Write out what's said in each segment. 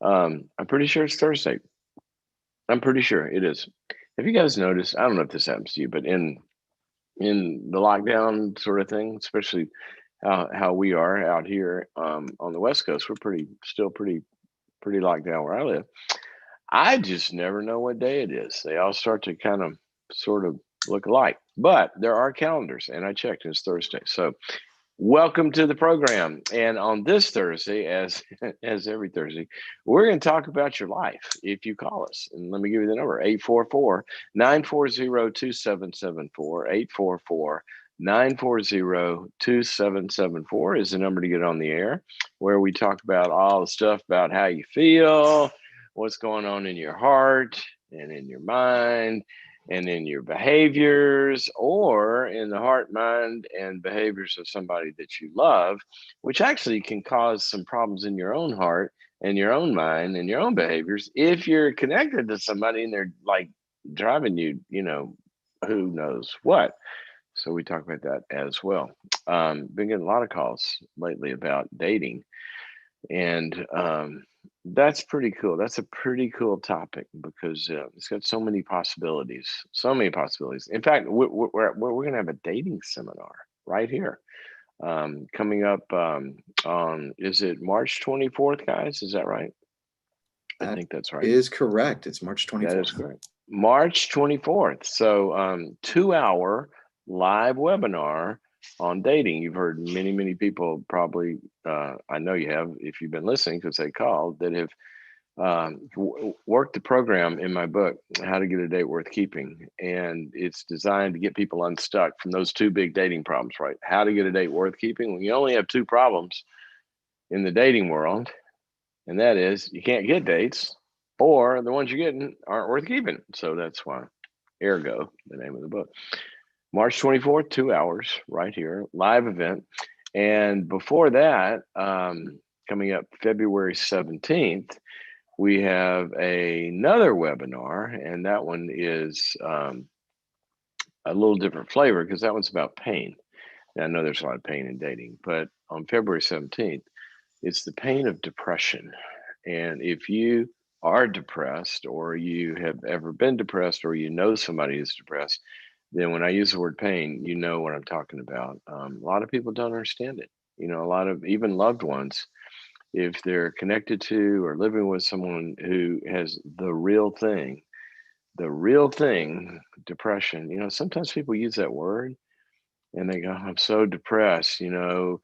I'm pretty sure it's Thursday. I'm pretty sure it is. Have you guys noticed? I don't know if this happens to you, but in the lockdown sort of thing, especially how we are out here on the West Coast, we're pretty locked down where I live. I just never know what day it is. They all start to kind of sort of look alike, but there are calendars, and I checked, it's Thursday. So welcome to the program. And on this Thursday, as as every Thursday, we're going to talk about your life if you call us. And let me give you the number, 844-940-2774. 844-940-2774 is the number to get on the air, where we talk about all the stuff about how you feel, what's going on in your heart and in your mind and in your behaviors, or in the heart, mind, and behaviors of somebody that you love, which actually can cause some problems in your own heart and your own mind and your own behaviors if you're connected to somebody and they're like driving you, who knows what. So we talk about that as well. Been getting a lot of calls lately about dating, and that's pretty cool. That's a pretty cool topic because it's got so many possibilities. So many possibilities. In fact, we're going to have a dating seminar right here coming up on, is it March 24th, guys? Is that right? I That think that's right. is correct. It's March That is 24th. correct. March 24th. So 2 hour live webinar on dating. You've heard many people probably, I know you have, if you've been listening, because they called, that have worked the program in my book, How to Get a Date Worth Keeping. And it's designed to get people unstuck from those two big dating problems, right? How to get a date worth keeping. When you only have two problems in the dating world, and that is you can't get dates, or the ones you're getting aren't worth keeping. So that's why, ergo, the name of the book. March 24th, 2 hours right here, live event. And before that, coming up February 17th, we have another webinar, and that one is a little different flavor because that one's about pain. Now, I know there's a lot of pain in dating, but on February 17th, it's the pain of depression. And if you are depressed, or you have ever been depressed, or you know somebody who's depressed, then when I use the word pain, you know what I'm talking about. A lot of people don't understand it. A lot of even loved ones, if they're connected to or living with someone who has the real thing, depression, sometimes people use that word and they go, I'm so depressed, the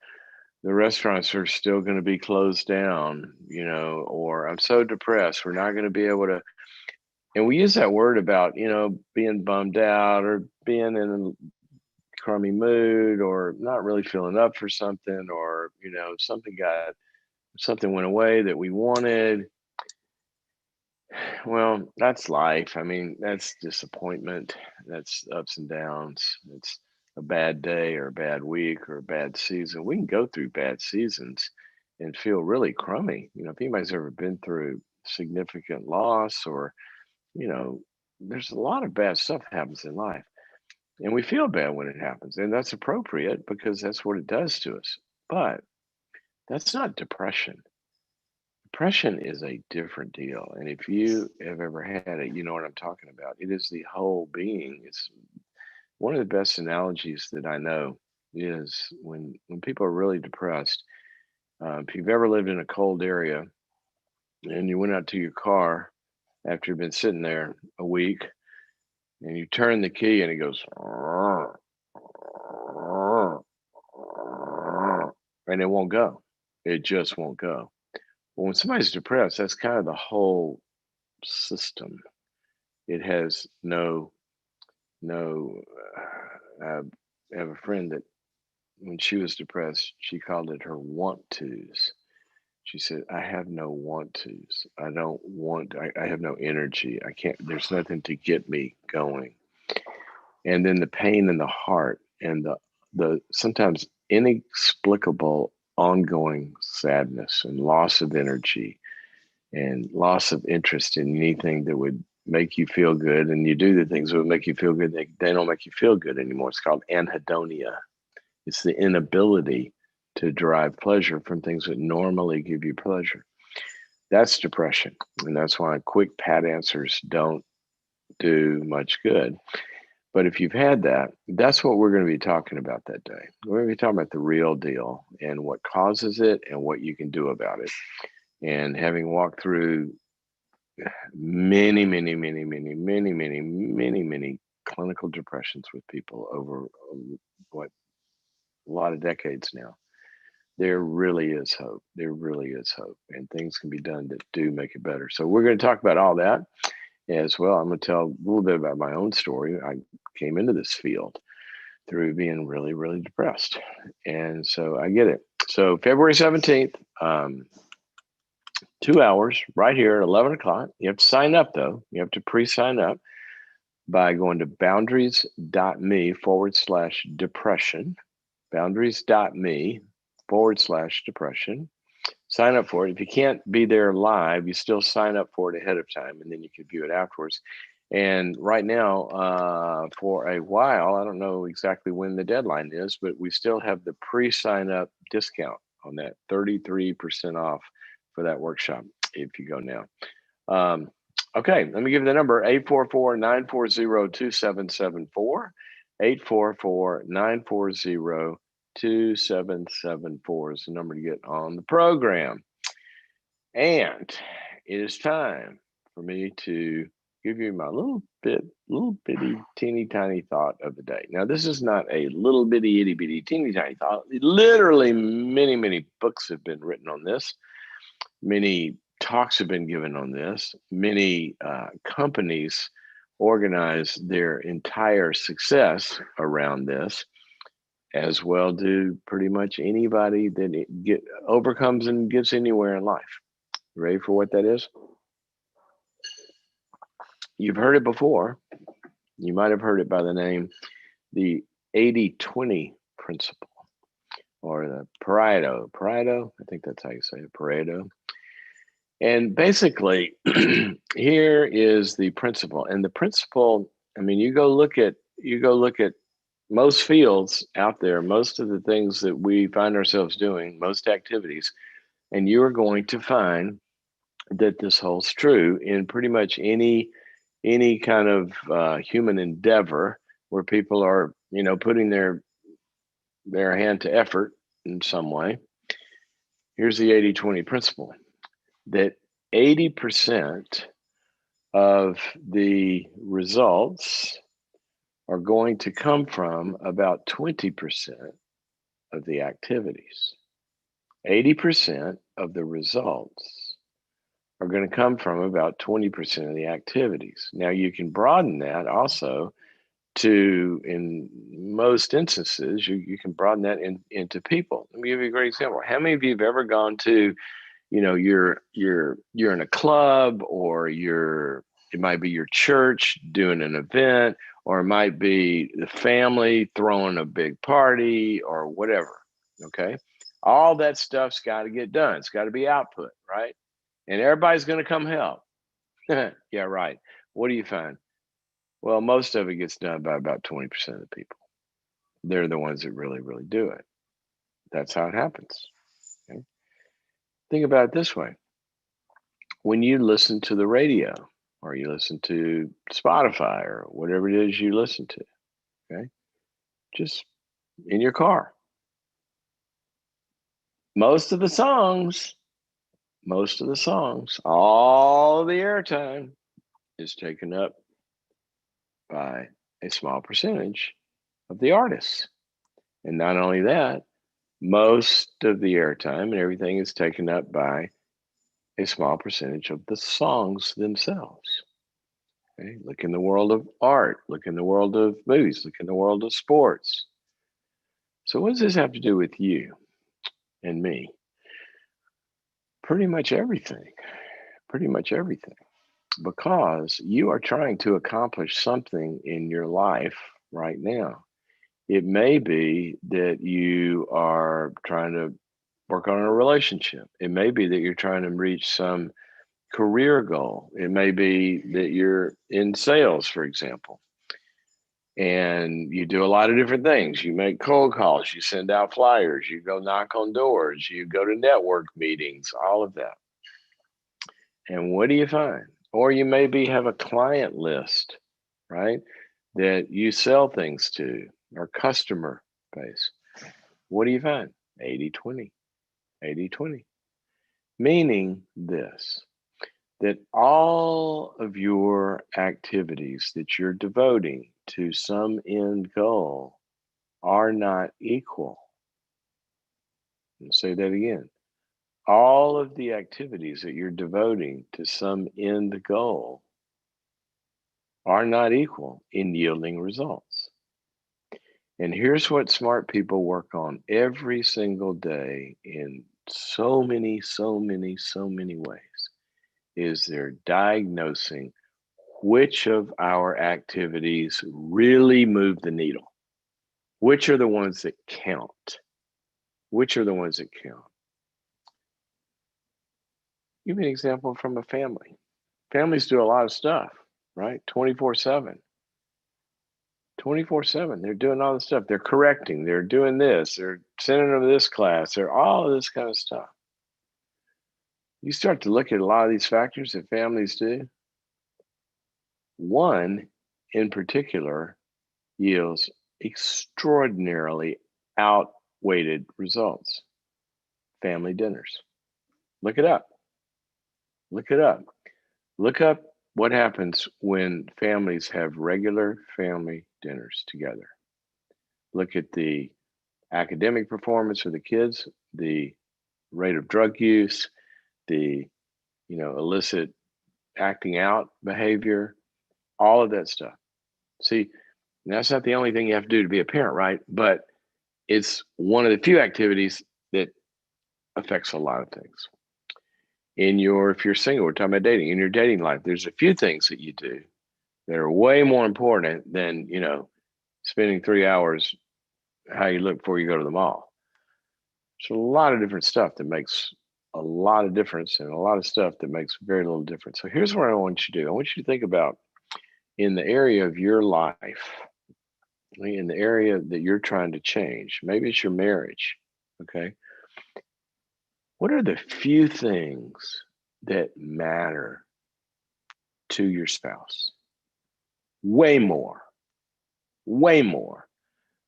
restaurants are still going to be closed down, or I'm so depressed, we're not going to be able to. And we use that word about, being bummed out or being in a crummy mood or not really feeling up for something, or, something went away that we wanted. Well, that's life. I mean, that's disappointment. That's ups and downs. It's a bad day or a bad week or a bad season. We can go through bad seasons and feel really crummy. If anybody's ever been through significant loss, or, there's a lot of bad stuff happens in life. And we feel bad when it happens. And that's appropriate because that's what it does to us. But that's not depression. Depression is a different deal. And if you have ever had it, you know what I'm talking about. It is the whole being. It's one of the best analogies that I know is when people are really depressed. If you've ever lived in a cold area and you went out to your car after you've been sitting there a week, and you turn the key and it goes, and it won't go. It just won't go. Well, when somebody's depressed, that's kind of the whole system. It has no. I have a friend that when she was depressed, she called it her want tos. She said, I have no want tos. I don't want, I have no energy. I can't, there's nothing to get me going. And then the pain in the heart and the sometimes inexplicable ongoing sadness and loss of energy and loss of interest in anything that would make you feel good. And you do the things that would make you feel good, they don't make you feel good anymore. It's called anhedonia. It's the inability to derive pleasure from things that normally give you pleasure. That's depression. And that's why quick pat answers don't do much good. But if you've had that, that's what we're going to be talking about that day. We're going to be talking about the real deal and what causes it and what you can do about it. And having walked through many clinical depressions with people over what a lot of decades now, there really is hope. There really is hope, and things can be done that do make it better. So we're going to talk about all that as well. I'm going to tell a little bit about my own story. I came into this field through being really depressed, and so I get it. So February 17th, 2 hours right here at 11 o'clock. You have to sign up though. You have to pre-sign up by going to boundaries.me/depression, boundaries.me/depression. Sign up for it. If you can't be there live, you still sign up for it ahead of time, and then you can view it afterwards. And right now, for a while, I don't know exactly when the deadline is, but we still have the pre-sign up discount on that, 33% off for that workshop if you go now. Okay, let me give you the number, 844-940-2774, 844-940-2774 is the number to get on the program. And it is time for me to give you my little bitty, teeny tiny thought of the day. Now, this is not a little bitty, itty bitty, teeny tiny thought. Literally, many books have been written on this. Many talks have been given on this. Many companies organize their entire success around this, as well do pretty much anybody that overcomes and gets anywhere in life. You ready for what that is? You've heard it before. You might have heard it by the name, the 80-20 principle, or the Pareto. Pareto, I think that's how you say it, Pareto. And basically, here is the principle. And the principle, I mean, you go look at most fields out there, most of the things that we find ourselves doing, most activities, and you are going to find that this holds true in pretty much any kind of human endeavor where people are, putting their hand to effort in some way. Here's the 80-20 principle, that 80% of the results are going to come from about 20% of the activities. 80% of the results are going to come from about 20% of the activities. Now, you can broaden that also to, in most instances, you can broaden that into people. Let me give you a great example. How many of you have ever gone to, you're in a club, or it might be your church doing an event, or it might be the family throwing a big party or whatever. Okay. All that stuff's got to get done. It's got to be output, right? And everybody's going to come help. Yeah, right. What do you find? Well, most of it gets done by about 20% of the people. They're the ones that really do it. That's how it happens. Okay? Think about it this way. When you listen to the radio, or you listen to Spotify, or whatever it is you listen to, okay, just in your car, most of the songs, all the airtime is taken up by a small percentage of the artists. And not only that, most of the airtime and everything is taken up by a small percentage of the songs themselves. Okay? Look in the world of art, look in the world of movies, look in the world of sports. So what does this have to do with you and me? Pretty much everything. Because you are trying to accomplish something in your life right now. It may be that you are trying to work on a relationship. It may be that you're trying to reach some career goal. It may be that you're in sales, for example, and you do a lot of different things. You make cold calls, you send out flyers, you go knock on doors, you go to network meetings, all of that. And what do you find? Or you maybe have a client list, right? That you sell things to, or customer base. What do you find? 80/20, 80/20. Meaning this, that all of your activities that you're devoting to some end goal are not equal. I'll say that again. All of the activities that you're devoting to some end goal are not equal in yielding results. And here's what smart people work on every single day in so many ways is they're diagnosing which of our activities really move the needle, which are the ones that count, which are the ones that count. Give me an example from a family. Families do a lot of stuff, right? 24/7. 24/7. They're doing all this stuff. They're correcting, they're doing this, they're sending them to this class, they're all of this kind of stuff. You start to look at a lot of these factors that families do. One in particular yields extraordinarily outweighted results. Family dinners. Look it up. Look it up. Look up what happens when families have regular family dinners together. Look at the academic performance of the kids, the rate of drug use, the illicit acting out behavior, all of that stuff. See, that's not the only thing you have to do to be a parent, right? But it's one of the few activities that affects a lot of things. If you're single, we're talking about dating, in your dating life, there's a few things that you do that are way more important than, spending 3 hours how you look before you go to the mall. There's a lot of different stuff that makes a lot of difference and a lot of stuff that makes very little difference. So here's what I want you to do. I want you to think about in the area of your life, in the area that you're trying to change. Maybe it's your marriage. Okay. What are the few things that matter to your spouse? Way more, way more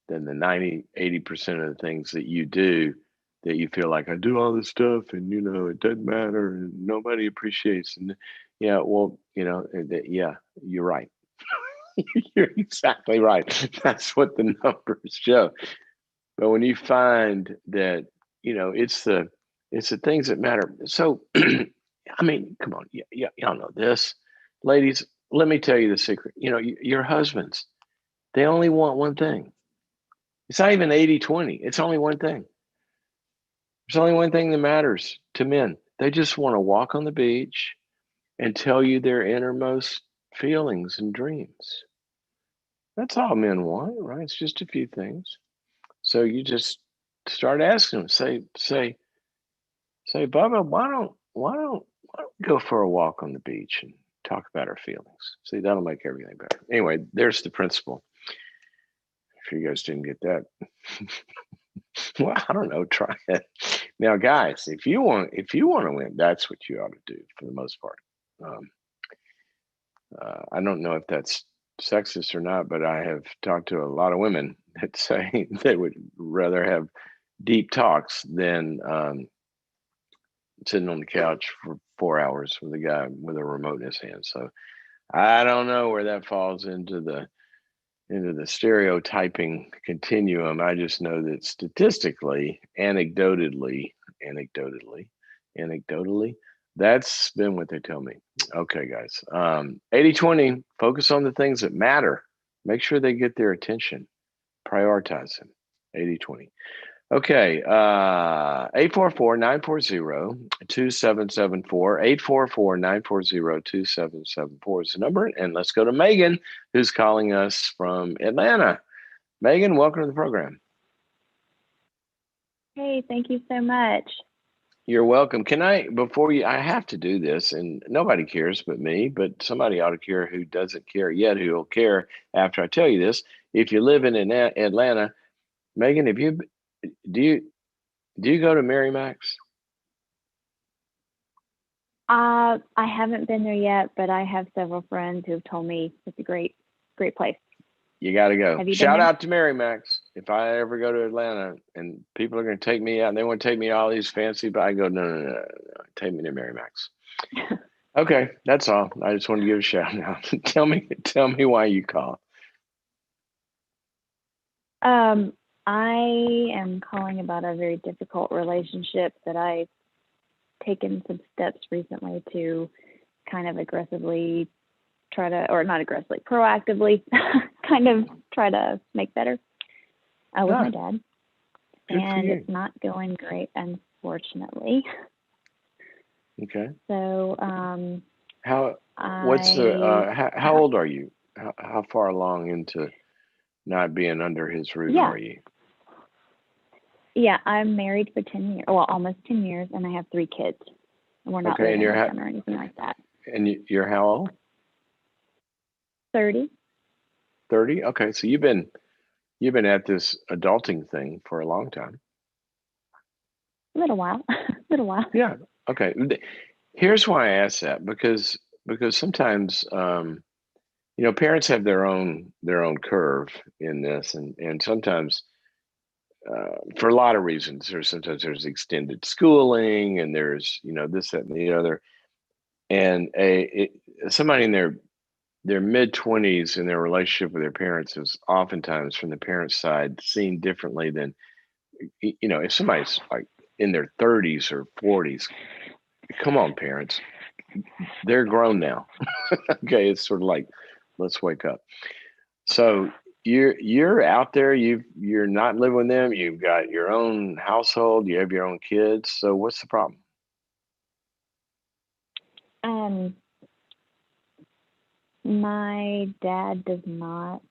than the 90, 80% of the things that you do that you feel like I do all this stuff and it doesn't matter and nobody appreciates. And yeah, well, yeah, you're right. You're exactly right. That's what the numbers show. But when you find that, it's the things that matter. So, I mean, come on, y'all know this, ladies. Let me tell you the secret. Your husbands, they only want one thing. It's not even 80/20. It's only one thing. There's only one thing that matters to men. They just want to walk on the beach and tell you their innermost feelings and dreams. That's all men want, right? It's just a few things. So you just start asking them, say, Bubba, why don't we go for a walk on the beach and talk about our feelings? See, that'll make everything better. Anyway, there's the principle. If you guys didn't get that, well, I don't know, try it. Now, guys, if you want to win, that's what you ought to do for the most part. Um, I don't know if that's sexist or not, but I have talked to a lot of women that say they would rather have deep talks than sitting on the couch for 4 hours with a guy with a remote in his hand. So I don't know where that falls into the stereotyping continuum. I just know that statistically, anecdotally, that's been what they tell me. Okay, guys. 80/20, focus on the things that matter. Make sure they get their attention. Prioritize them. 80/20. Okay, 844-940-2774. 844-940-2774 is the number. And let's go to Megan, who's calling us from Atlanta. Megan, welcome to the program. Hey, thank you so much. You're welcome. I have to do this, and nobody cares but me, but somebody ought to care who doesn't care yet, who will care after I tell you this. If you live in Atlanta, Megan, do you go to Mary Mac's? I haven't been there yet, but I have several friends who have told me it's a great place. You got to go. Have you been Shout there? out to Mary Max. If I ever go to Atlanta and people are going to take me out and they want to take me to all these fancy, but I go, no. Take me to Mary Max. Okay, that's all. I just wanted to give a shout out. tell me why you call. I am calling about a very difficult relationship that I've taken some steps recently to kind of aggressively try to, or not aggressively, proactively kind of try to make better with my dad. And it's not going great, unfortunately. Okay. So, how old are you? How far along into not being under his roof are you? Yeah, I'm married for 10 years, well, almost 10 years, and I have 3 kids. And we're not living with them or anything like that. And you're how old? 30. 30? Okay, so you've been at this adulting thing for a long time. A little while. Yeah. Okay. Here's why I ask that, because sometimes parents have their own curve in this, and sometimes for a lot of reasons. There's extended schooling, and there's this, that, and the other, and somebody in their mid-20s in their relationship with their parents is oftentimes, from the parents' side, seen differently than if somebody's like in their 30s or 40s. Come on, parents, they're grown now. Okay, it's sort of like, let's wake up. So you're out there, you're not living with them, you've got your own household, you have your own kids. So what's the problem? My dad does not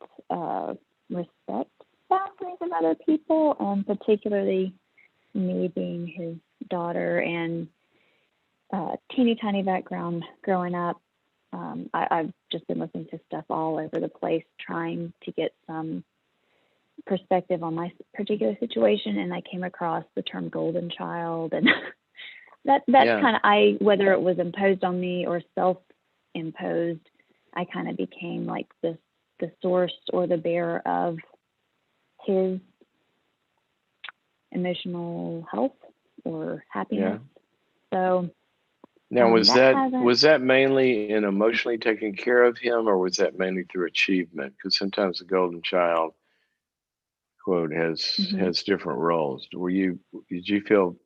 respect boundaries of other people, and particularly me being his daughter and teeny tiny background growing up. I've just been listening to stuff all over the place, trying to get some perspective on my particular situation, and I came across the term golden child, and that's kind of, whether it was imposed on me or self-imposed, I kind of became like the source or the bearer of his emotional health or happiness. So now, was that mainly in emotionally taking care of him, or was that mainly through achievement? Because sometimes the golden child quote has different roles. Did you feel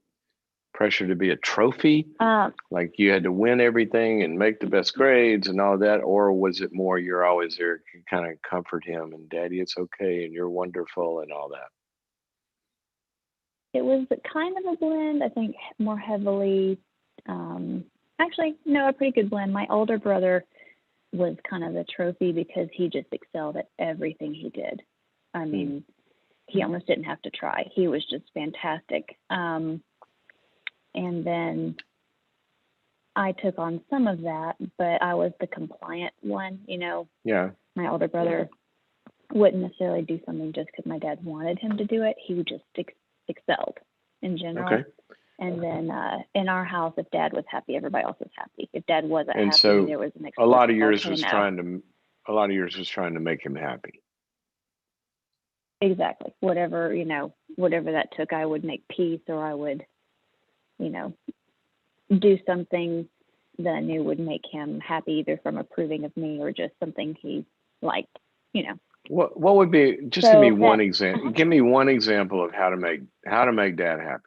pressure to be a trophy, like you had to win everything and make the best grades and all of that, or was it more you're always there to kind of comfort him and daddy, it's okay and you're wonderful and all that? It was kind of a blend. I think more heavily, actually, no, a pretty good blend. My older brother was kind of the trophy because he just excelled at everything he did. I mean, he almost didn't have to try. He was just fantastic. And then I took on some of that, but I was the compliant one, Yeah. My older brother wouldn't necessarily do something just because my dad wanted him to do it. He just excelled in general. Okay. And then in our house, if dad was happy, everybody else was happy. If dad wasn't happy, so there was an a lot of yours was trying to make him happy. Exactly. Whatever that took, I would make peace, or I would, do something that I knew would make him happy, either from approving of me or just something he liked, What would be, just give me one example. Give me one example of how to make dad happy.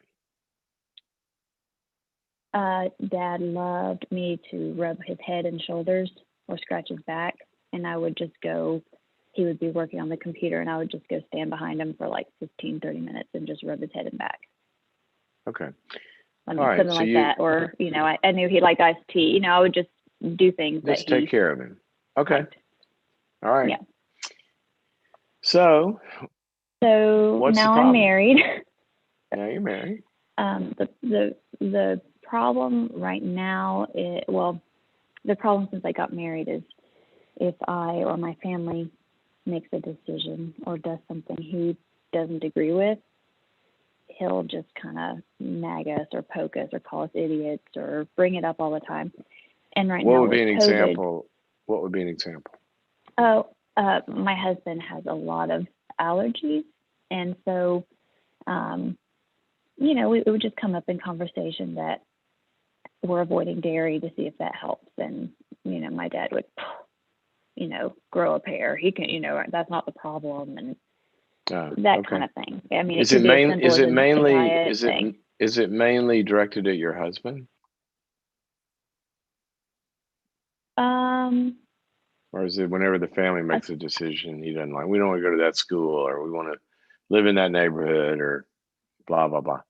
Dad loved me to rub his head and shoulders or scratch his back, and I would just go, he would be working on the computer, and I would just go stand behind him for like 15, 30 minutes and just rub his head and back. Okay. I mean, something like that. Or, I knew he liked iced tea. I would just do things just take care of him. Okay. Liked. All right. Yeah. So now I'm married. Now you're married. The problem right now the problem since I got married is if I or my family makes a decision or does something he doesn't agree with, he'll just kind of nag us or poke us or call us idiots or bring it up all the time. And right What now would with be an COVID, example? What would be an example? oh, my husband has a lot of allergies, and so, it would just come up in conversation that we're avoiding dairy to see if that helps. And, my dad would, grow a pair. He can, that's not the problem. And that kind of thing. I mean, it could be as simple as a diet thing. Is it mainly directed at your husband? Or is it whenever the family makes a decision he doesn't like, we don't want to go to that school, or we want to live in that neighborhood, or blah, blah, blah?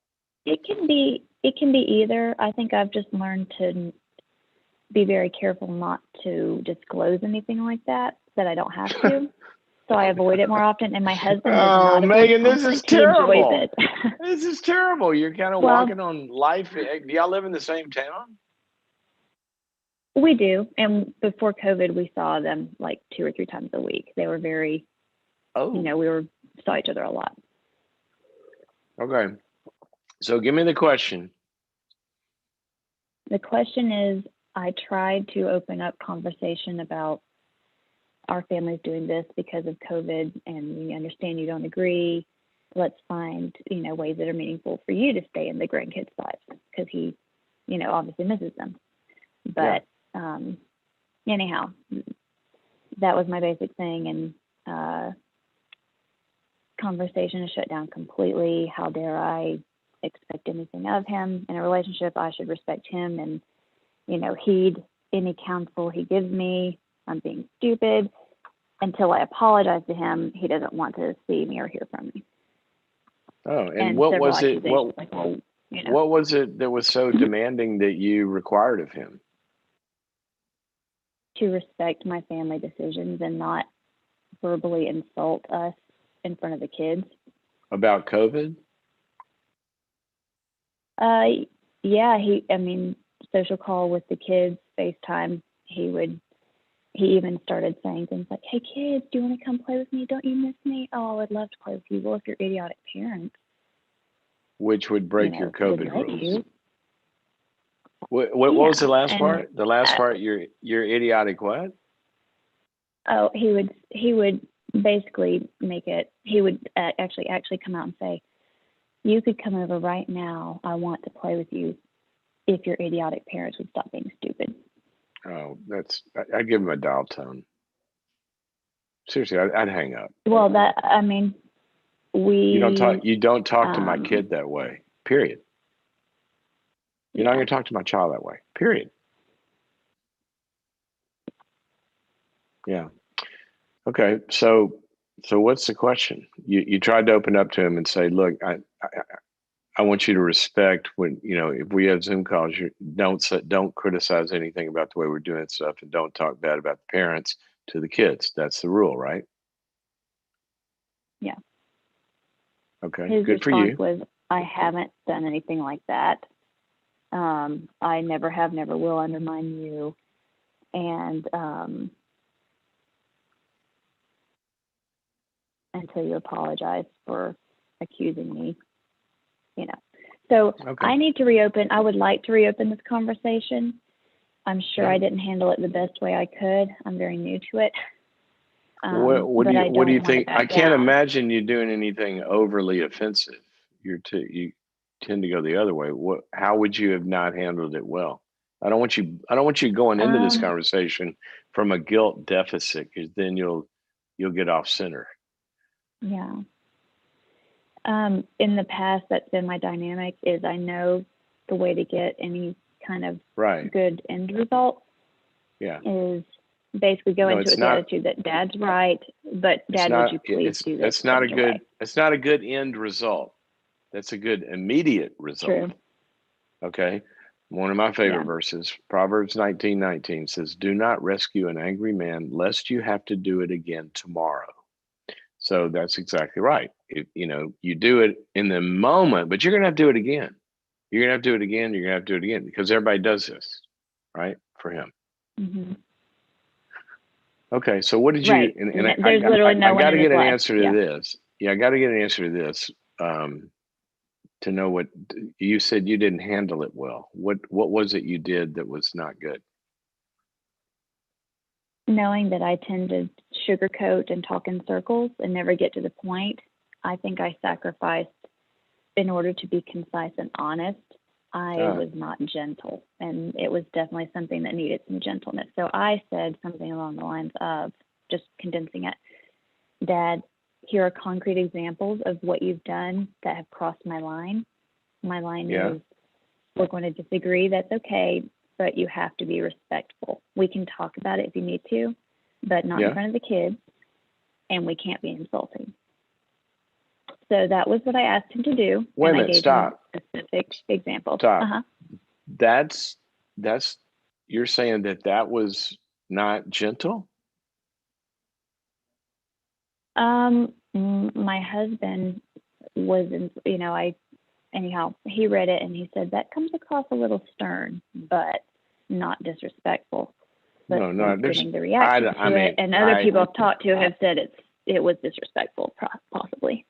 It can be either. I think I've just learned to be very careful not to disclose anything like that I don't have to. So I avoid it more often. And my husband does not avoid Megan, conflict. this is He enjoys terrible. it. This is terrible. You're kind of walking on life. Do y'all live in the same town? We do. And before COVID, we saw them like 2 or 3 times a week. They were very, we saw each other a lot. Okay. So give me the question. The question is, I tried to open up conversation about our family's doing this because of COVID, and we understand you don't agree. Let's find, ways that are meaningful for you to stay in the grandkids' lives, because he, obviously misses them. But anyhow, that was my basic thing, and conversation is shut down completely. How dare I expect anything of him in a relationship? I should respect him and, heed any counsel he gives me. I'm being stupid. Until I apologize to him, he doesn't want to see me or hear from me. Oh, and what was it? What was it that was so demanding that you required of him? To respect my family decisions and not verbally insult us in front of the kids. About COVID? Yeah, social call with the kids, FaceTime. He even started saying things like, "Hey kids, do you want to come play with me? Don't you miss me? Oh, I would love to play with you." Well, if you're idiotic parents. Which would break your COVID rules. What was the last part? The last part, you're idiotic what? Oh, he would basically make it, he would actually come out and say, "You could come over right now. I want to play with you if your idiotic parents would stop being stupid." Oh, I'd give him a dial tone. Seriously, I'd hang up. Well, you don't talk to my kid that way, period. You're not going to talk to my child that way, period. Yeah. Okay. So what's the question? You tried to open up to him and say, "Look, I want you to respect when, if we have Zoom calls, don't criticize anything about the way we're doing stuff, and don't talk bad about the parents to the kids. That's the rule, right?" Yeah. Okay. His good for you. response was, "I haven't done anything like that. I never have, never will undermine you. And until you apologize for accusing me, So okay. I need to reopen. I would like to reopen this conversation. I'm sure I didn't handle it the best way I could. I'm very new to it. What do you think? I can't imagine you doing anything overly offensive. You tend to go the other way. How would you have not handled it well? I don't want you going into this conversation from a guilt deficit, because then you'll get off center. Yeah. In the past, that's been my dynamic, is I know the way to get any kind of good end result is basically go into the attitude that Dad's right, but Dad, would you please do this? It's not a good end result. That's a good immediate result. True. Okay. One of my favorite verses, Proverbs 19:19 says, "Do not rescue an angry man, lest you have to do it again tomorrow." So that's exactly right. You do it in the moment, but you're going to have to do it again. You're going to have to do it again. You're going to have to do it again, because everybody does this, right? For him. Mm-hmm. Okay. So what did you, and there's literally no one in his life. Answer to this. Yeah. I got to get an answer to this. to know what you said you didn't handle it well. What was it you did that was not good? Knowing that I tend to sugarcoat and talk in circles and never get to the point, I think I sacrificed in order to be concise and honest. I Ah, was not gentle, and it was definitely something that needed some gentleness. So I said something along the lines of, just condensing it, Dad, here are concrete examples of what you've done that have crossed my line. My line yeah, is, we're going to disagree, that's okay, but you have to be respectful. We can talk about it if you need to, but not in yeah. front of the kids, and we can't be insulting. So that was what I asked him to do, Wait a and I minute. gave him Stop. specific examples. Stop. Uh-huh. That's that's you're saying that that was not gentle? My husband was in, anyhow, he read it and he said that comes across a little stern, but not disrespectful. But No, no. since There's getting the reaction I to it, mean, and other people I've talked to have said it was disrespectful, possibly.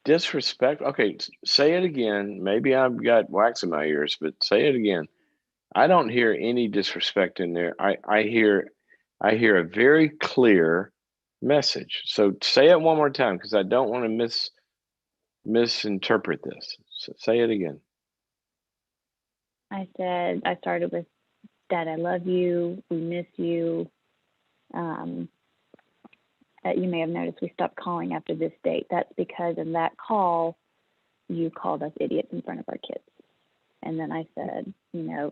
disrespect. Okay, say it again. Maybe I've got wax in my ears, but say it again. I don't hear any disrespect in there. I hear a very clear message. So say it one more time because I don't want to misinterpret this. So say it again. I started with, Dad, I love you. We miss you. Um, you may have noticed we stopped calling after this date. That's because in that call, you called us idiots in front of our kids. And then I said,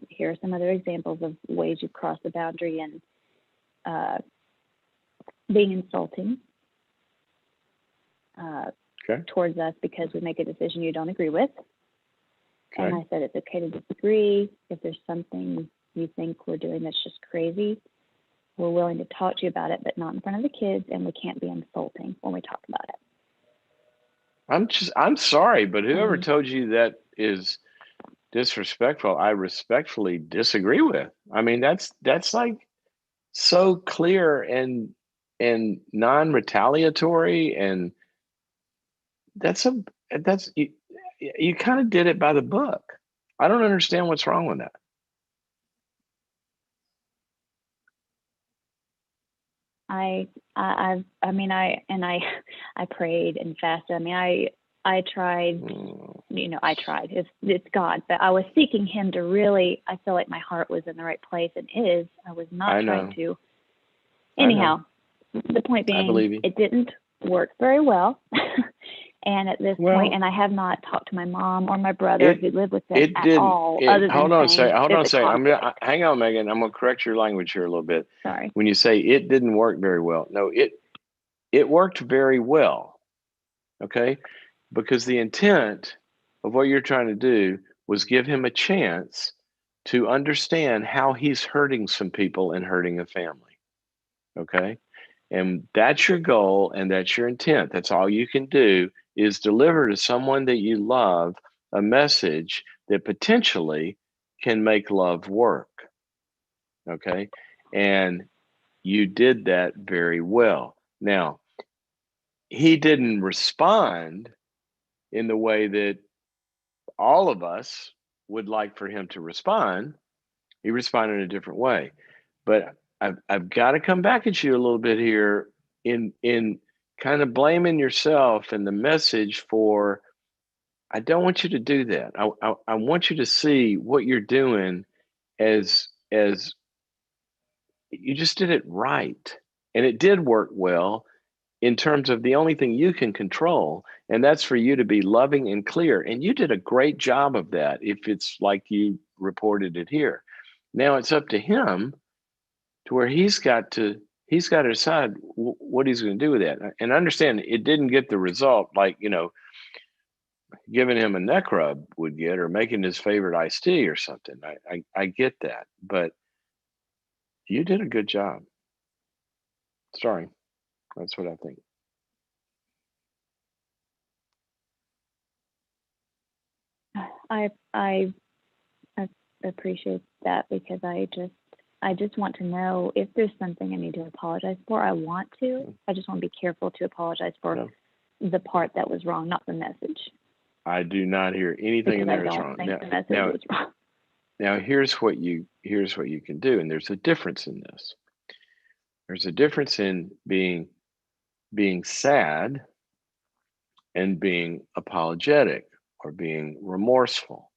here are some other examples of ways you've crossed the boundary and uh, being insulting Okay. towards us because we make a decision you don't agree with. And Okay. I said, it's okay to disagree. If there's something you think we're doing that's just crazy, we're willing to talk to you about it, but not in front of the kids, and we can't be insulting when we talk about it. I'm sorry, but whoever And told you that is disrespectful, I respectfully disagree with. I mean, that's like so clear and non-retaliatory, and that's a that's you kind of did it by the book. I don't understand what's wrong with that. I prayed and fasted. I tried, Mm, I tried. It's God, but I was seeking Him to really. I feel like my heart was in the right place and is. I was not I trying know, to. I know. Anyhow, the point I being, believe you. it didn't work very well. And at this point, Well, and I have not talked to my mom or my brother it who live with them it at didn't. all, It other than hold on a saying second. Hold on there's a a second. I'm gonna conflict. hang on, Megan. I'm gonna correct your language here a little bit. Sorry. When you say it didn't work very well, no, it worked very well. Okay, because the intent of what you're trying to do was give him a chance to understand how he's hurting some people and hurting a family. Okay, and that's your goal and that's your intent. That's all you can do is deliver to someone that you love a message that potentially can make love work. Okay, and you did that very well. Now, he didn't respond in the way that all of us would like for him to respond. He responded in a different way. But I've got to come back at you a little bit here in kind of blaming yourself and the message for. I don't want you to do that. I want you to see what you're doing as you just did it right, and it did work well in terms of the only thing you can control, and that's for you to be loving and clear. And you did a great job of that if it's like you reported it here. Now it's up to him to where he's got to decide what he's going to do with that. And understand it didn't get the result like, giving him a neck rub would get or making his favorite iced tea or something. I get that, but you did a good job. Sorry. That's what I think. I appreciate that because I just want to know if there's something I need to apologize for. I want to. I just want to be careful to apologize for No, the part that was wrong, not the message. I do not hear anything in because I there that's don't wrong. think the message Now, was wrong. now here's what you can do, and there's a difference in this. There's a difference in being sad and being apologetic or being remorseful.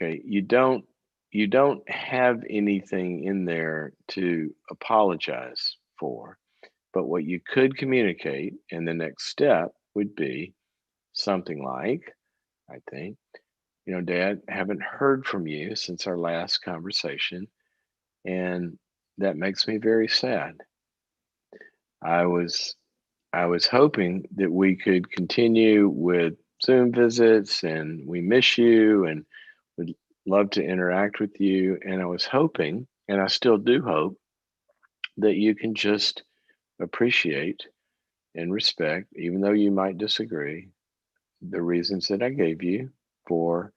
Okay, you don't have anything in there to apologize for, but what you could communicate, and the next step would be something like, I think, Dad, haven't heard from you since our last conversation, and that makes me very sad. I was I was hoping that we could continue with Zoom visits, and we miss you and would love to interact with you. And I was hoping, and I still do hope, that you can just appreciate and respect, even though you might disagree, the reasons that I gave you for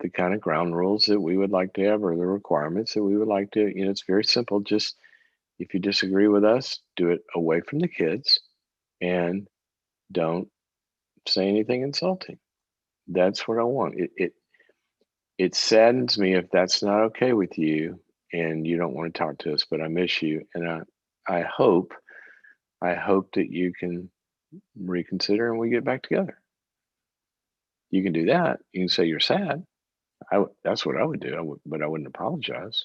the kind of ground rules that we would like to have, or the requirements that we would like to. It's very simple. Just if you disagree with us, do it away from the kids and don't say anything insulting. That's what I want. It saddens me if that's not okay with you and you don't want to talk to us, but I miss you, and I hope that you can reconsider and we get back together. You can do that. You can say you're sad. That's what I would do. But I wouldn't apologize.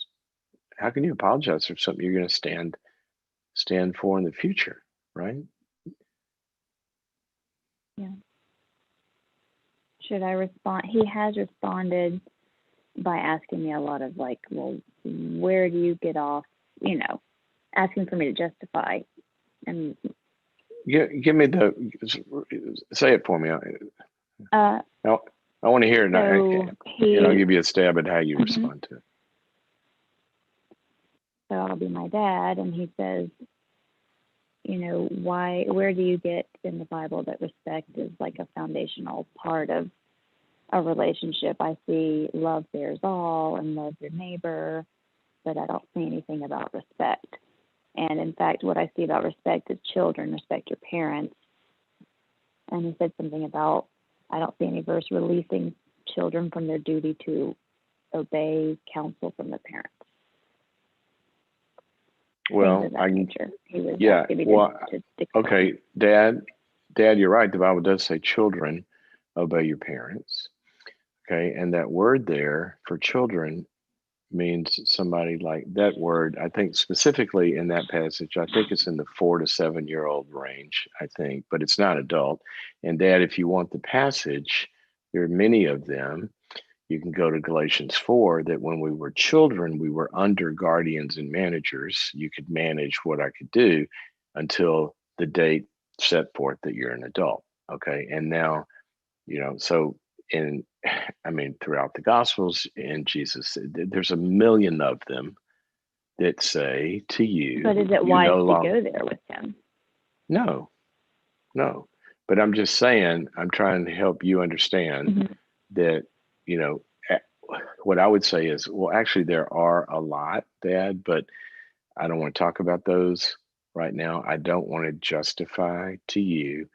How can you apologize for something you're going to stand for in the future, right? Yeah. Should I respond? He has responded by asking me a lot of like, well, where do you get off? Asking for me to justify. And Give me say it for me. uh, I, I want to hear it, so and I'll give you a stab at how you mhm. respond to it. So I'll be my dad, and he says, where do you get in the Bible that respect is like a foundational part of a relationship? I see love bears all and love your neighbor, but I don't see anything about respect. And in fact, what I see about respect is children respect your parents. And he said something about, I don't see any verse releasing children from their duty to obey counsel from the parents. Well, He was yeah. asking me Well, to okay, Dad, you're right. The Bible does say children obey your parents. Okay, and that word there for children means somebody like that word. I think specifically in that passage, I think it's in the 4 to 7 year old range. I think, but it's not adult. And Dad, if you want the passage, there are many of them. You can go to Galatians 4, that when we were children, we were under guardians and managers. You could manage what I could do until the date set forth that you're an adult. Okay. And now, so in, I mean, throughout the Gospels and Jesus, there's a million of them that say to you, but is it wise to go there with him? No, no. But I'm just saying, I'm trying to help you understand Mm-hmm. that, what I would say is, well, actually, there are a lot, Dad, but I don't want to talk about those right now. I don't want to justify to you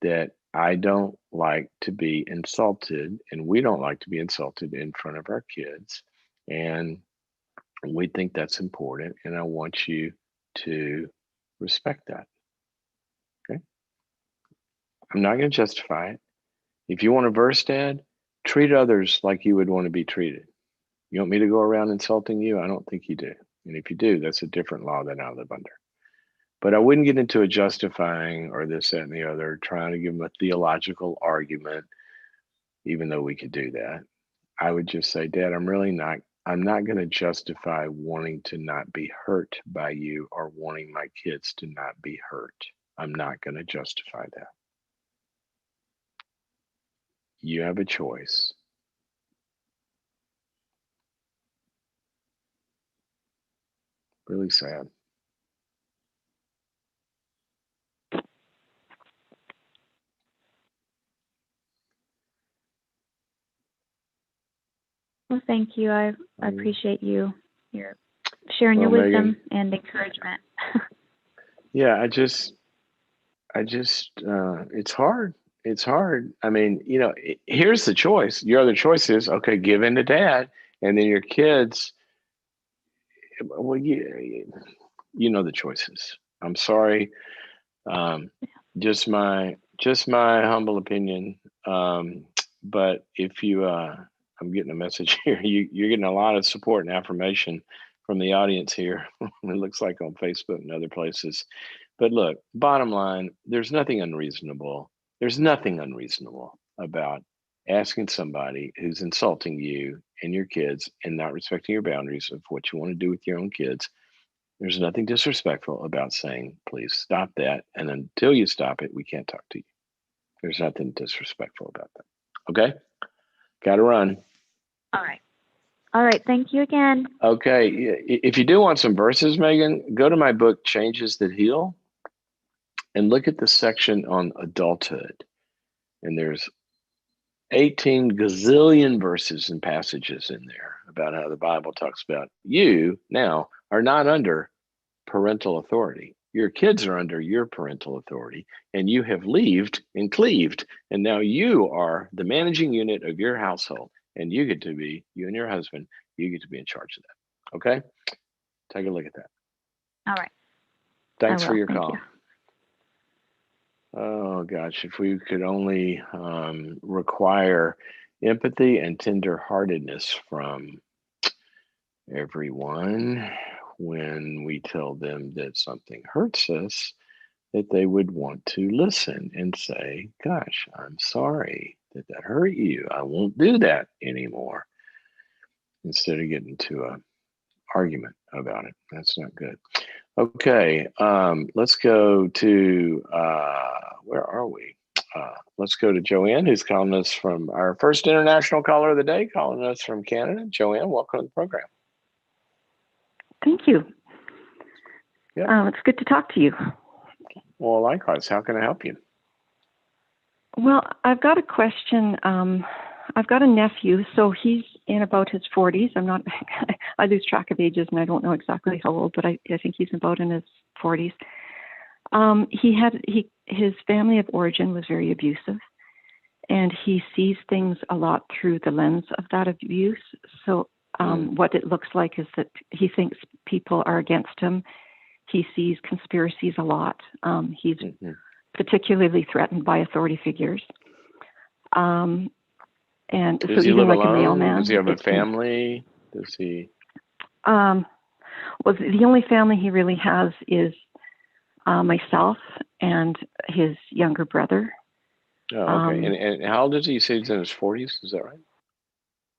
that I don't like to be insulted, and we don't like to be insulted in front of our kids. And we think that's important. And I want you to respect that. Okay. I'm not going to justify it. If you want a verse, Dad, treat others like you would want to be treated. You want me to go around insulting you? I don't think you do. And if you do, that's a different law that I live under. But I wouldn't get into a justifying or this, that, and the other, trying to give them a theological argument, even though we could do that. I would just say, Dad, I'm not going to justify wanting to not be hurt by you or wanting my kids to not be hurt. I'm not going to justify that. You have a choice. Really sad. Well, thank you. I appreciate you. You're sharing your wisdom and encouragement. Yeah, I just, it's hard. it's hard. I mean, here's the choice. Your other choice is, okay, give in to dad, and then your kids. Well, you know the choices. I'm sorry. Um, just my humble opinion. But if you, I'm getting a message here. You're getting a lot of support and affirmation from the audience here. It looks like on Facebook and other places. But look, bottom line, there's nothing unreasonable. There's nothing unreasonable about asking somebody who's insulting you and your kids and not respecting your boundaries of what you want to do with your own kids. There's nothing disrespectful about saying, please stop that. And until you stop it, we can't talk to you. There's nothing disrespectful about that. Okay? Got to run. All right. All right. Thank you again. Okay. If you do want some verses, Megan, go to my book, Changes That Heal, and look at the section on adulthood. And there's 18 gazillion verses and passages in there about how the Bible talks about you now are not under parental authority. Your kids are under your parental authority, and you have leaved and cleaved, and now you are the managing unit of your household, and you and your husband, you get to be in charge of that. Okay? Take a look at that. All right. Thanks for your Thank call. you. Oh gosh, if we could only require empathy and tenderheartedness from everyone when we tell them that something hurts us, that they would want to listen and say, gosh, I'm sorry that hurt you. I won't do that anymore. Instead of getting to a argument about it. That's not good. Okay, let's go to, where are we? Let's go to Joanne, who's calling us from our first international caller of the day, calling us from Canada. Joanne, welcome to the program. Thank you. Yeah. It's good to talk to you. Well, likewise. How can I help you? Well, I've got a question. I've got a nephew, so he's in about his 40s. I lose track of ages, and I don't know exactly how old, but I think he's about in his 40s. His family of origin was very abusive, and he sees things a lot through the lens of that abuse. So what it looks like is that he thinks people are against him. He sees conspiracies a lot. He's particularly threatened by authority figures. And does he live alone? Does he have a family? Does he? Well, the only family he really has is myself and his younger brother. Oh, okay. And how old is he? You say he's in his 40s. Is that right?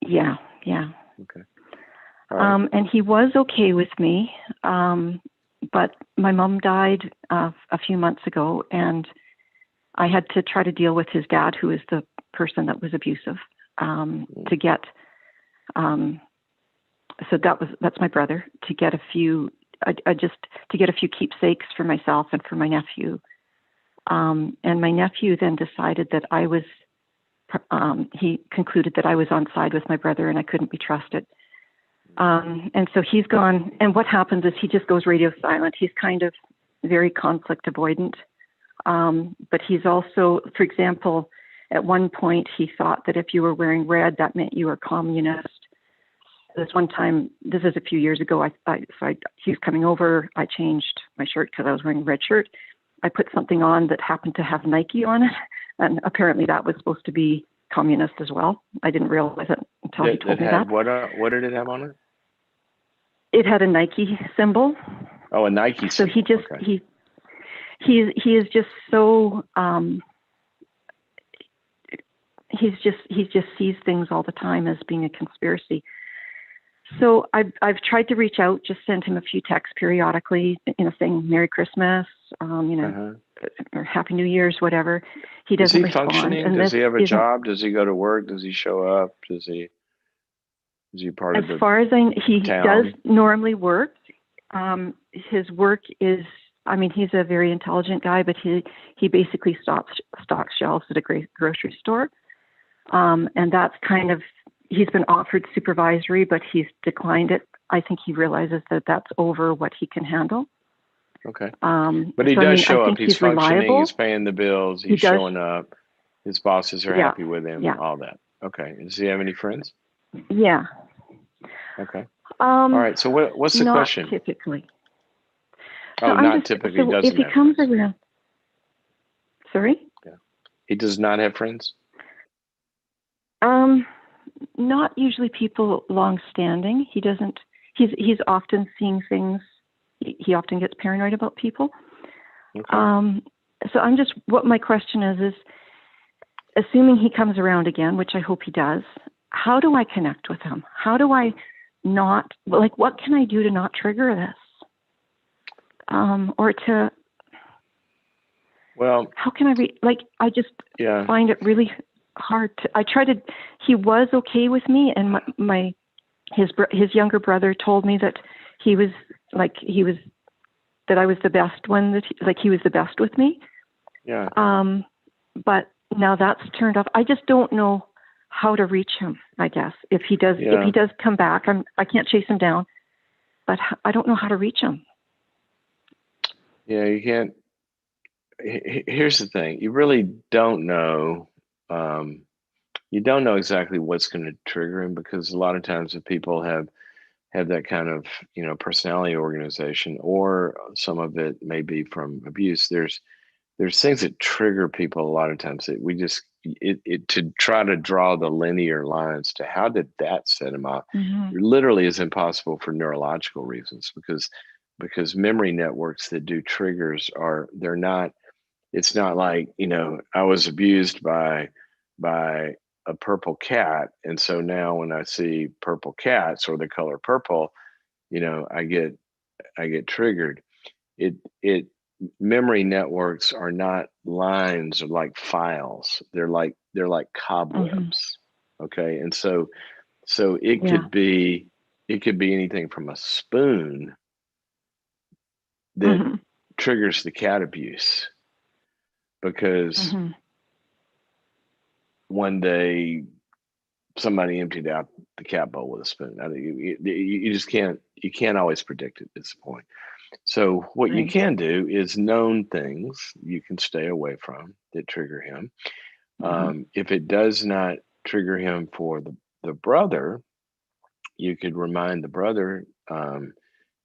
Yeah. Okay. All right. And he was okay with me, but my mom died a few months ago, and I had to try to deal with his dad, who is the person that was abusive, to get. So that's my brother, to get a few, to get a few keepsakes for myself and for my nephew. And my nephew then decided that he concluded that I was on side with my brother and I couldn't be trusted. And so he's gone, and what happens is he just goes radio silent. He's kind of very conflict avoidant. But he's also, for example, at one point he thought that if you were wearing red, that meant you were communist. This one time, this is a few years ago, he was coming over, I changed my shirt because I was wearing a red shirt. I put something on that happened to have Nike on it, and apparently that was supposed to be communist as well. I didn't realize it until he told me that. What did it have on it? It had a Nike symbol. Oh, a Nike symbol. So he just he is just so he just sees things all the time as being a conspiracy. So I've tried to reach out, just send him a few texts periodically, saying Merry Christmas, or Happy New Year's, whatever. He doesn't respond. Is he functioning? Does he have a job? Does he go to work? Does he show up? Is he part of the As far as he town? Does normally work. His work is, he's a very intelligent guy, but he basically stocks shelves at a grocery store. And that's kind of, he's been offered supervisory, but he's declined it. I think he realizes that that's over what he can handle. Okay. But he does show up. He's functioning. Reliable. He's paying the bills. He's showing up. His bosses are Yeah. happy with him, Yeah. all that. Okay. Does he have any friends? Yeah. Okay. All right. So what's the Not question? typically. So Oh, I'm not just typically so if doesn't he have comes friends. around. Sorry. Yeah. He does not have friends. Not usually people long standing. He doesn't. He's often seeing things. He often gets paranoid about people. Okay. So I'm just, what my question is assuming he comes around again, which I hope he does, how do I connect with him? How do I not, like, what can I do to not trigger this? Or to, Well, how can I just find it really hard to, he was okay with me, and his younger brother told me that that I was the best one, he was the best with me. Yeah. But now that's turned off. I just don't know how to reach him, I guess. If he does come back, I can't chase him down, but I don't know how to reach him. Yeah, you can't. Here's the thing. You really don't know. You don't know exactly what's going to trigger him, because a lot of times if people have that kind of, personality organization, or some of it may be from abuse, there's things that trigger people a lot of times that we just to try to draw the linear lines to how did that set him up, literally is impossible for neurological reasons, because memory networks that do triggers they're not. It's not like, I was abused by a purple cat, and so now when I see purple cats or the color purple, I get triggered. It Memory networks are not lines, or like files. They're like cobwebs. Okay. And so it could be anything from a spoon that triggers the cat abuse, because one day somebody emptied out the cat bowl with a spoon. I mean, you just can't always predict it at this point. So what you can do is known things you can stay away from that trigger him. If it does not trigger him for the brother, you could remind the brother,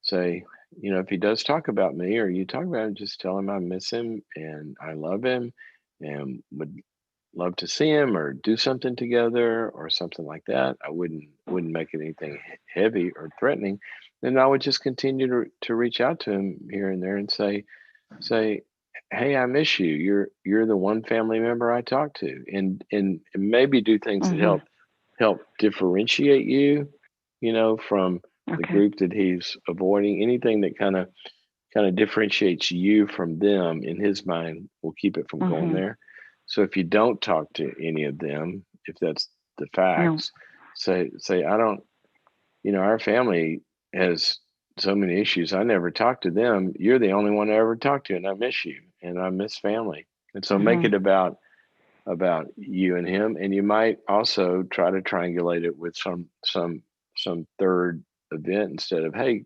say, if he does talk about me, or you talk about him, just tell him I miss him and I love him and would love to see him or do something together or something like that. I wouldn't make it anything heavy or threatening. Then I would just continue to reach out to him here and there and say, hey, I miss you. You're the one family member I talk to, and maybe do things that help differentiate you, from the group that he's avoiding. Anything that kind of differentiates you from them in his mind will keep it from going there. So if you don't talk to any of them, if that's the facts, say I don't, our family has so many issues. I never talk to them. You're the only one I ever talk to, and I miss you, and I miss family. And so make it about you and him. And you might also try to triangulate it with some third event, instead of, hey,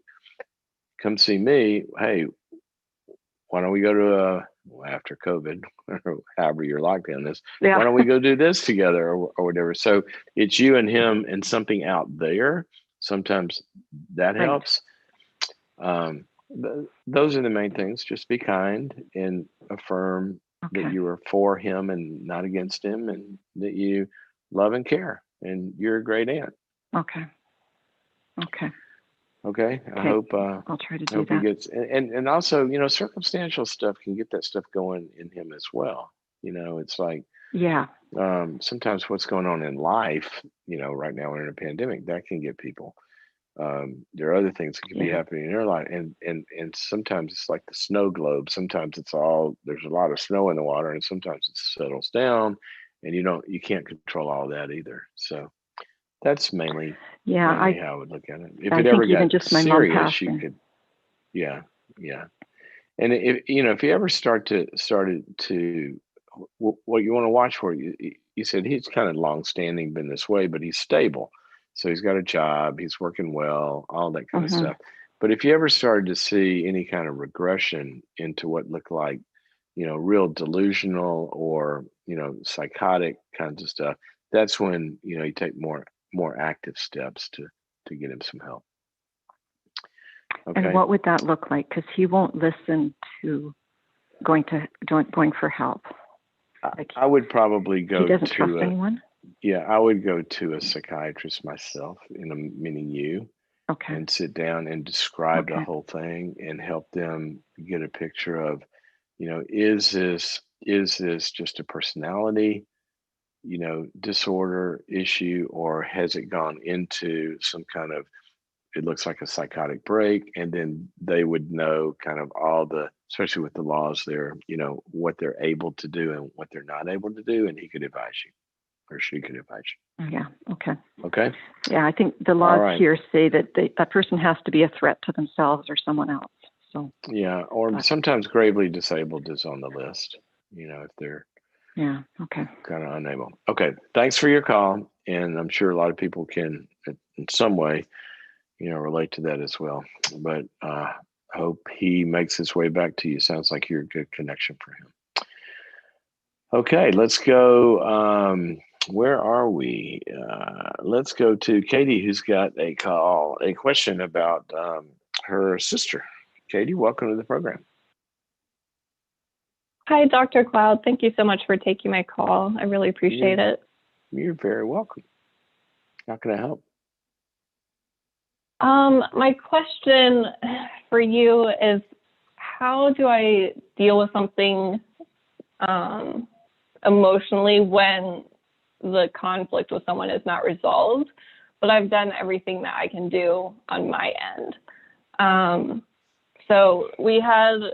come see me. Hey, why don't we go to after COVID, or however your lockdown is, why don't we go do this together, or whatever. So it's you and him and something out there. Sometimes that helps. Those are the main things. Just be kind and affirm that you are for him and not against him, and that you love and care, and you're a great aunt. Okay. I hope I'll try to do he that. gets, and also, circumstantial stuff can get that stuff going in him as well. It's like, sometimes what's going on in life, right now we're in a pandemic, that can get people. There are other things that can be happening in their life, and sometimes it's like the snow globe. Sometimes there's a lot of snow in the water, and sometimes it settles down, and you can't control all that either. So that's mainly how I would look at it. If it ever got just my serious, you could, yeah. And if you ever started to, what you want to watch for, you said he's kind of long-standing, been this way, but he's stable. So he's got a job, he's working well, all that kind of stuff. But if you ever started to see any kind of regression into what looked like real delusional or, psychotic kinds of stuff, that's when, you take more active steps to get him some help. And Okay. what would that look like? Because he won't listen to going for help. Like, I would probably go he doesn't to trust anyone. Yeah, I would go to a psychiatrist myself, meaning you, Okay. and sit down and describe the Okay. whole thing and help them get a picture of, is this just a personality, disorder issue, or has it gone into some kind of, it looks like a psychotic break, and then they would know kind of all the, especially with the laws there, what they're able to do and what they're not able to do, and he could advise you, or she could advise you. Yeah. Okay. Okay. Yeah, I think the All laws right. here say that that person has to be a threat to themselves or someone else. So Yeah, or sometimes gravely disabled is on the list, if they're yeah. Okay. kind of unable. Okay. Thanks for your call. And I'm sure a lot of people can, in some way, relate to that as well. But hope he makes his way back to you. Sounds like you're a good connection for him. Okay, let's go. Where are we? Let's go to Katie, who's got a question about her sister. Katie, welcome to the program. Hi, Dr. Cloud. Thank you so much for taking my call. I really appreciate it. You're very welcome. How can I help? My question for you is, how do I deal with something emotionally when the conflict with someone is not resolved, but I've done everything that I can do on my end? So we had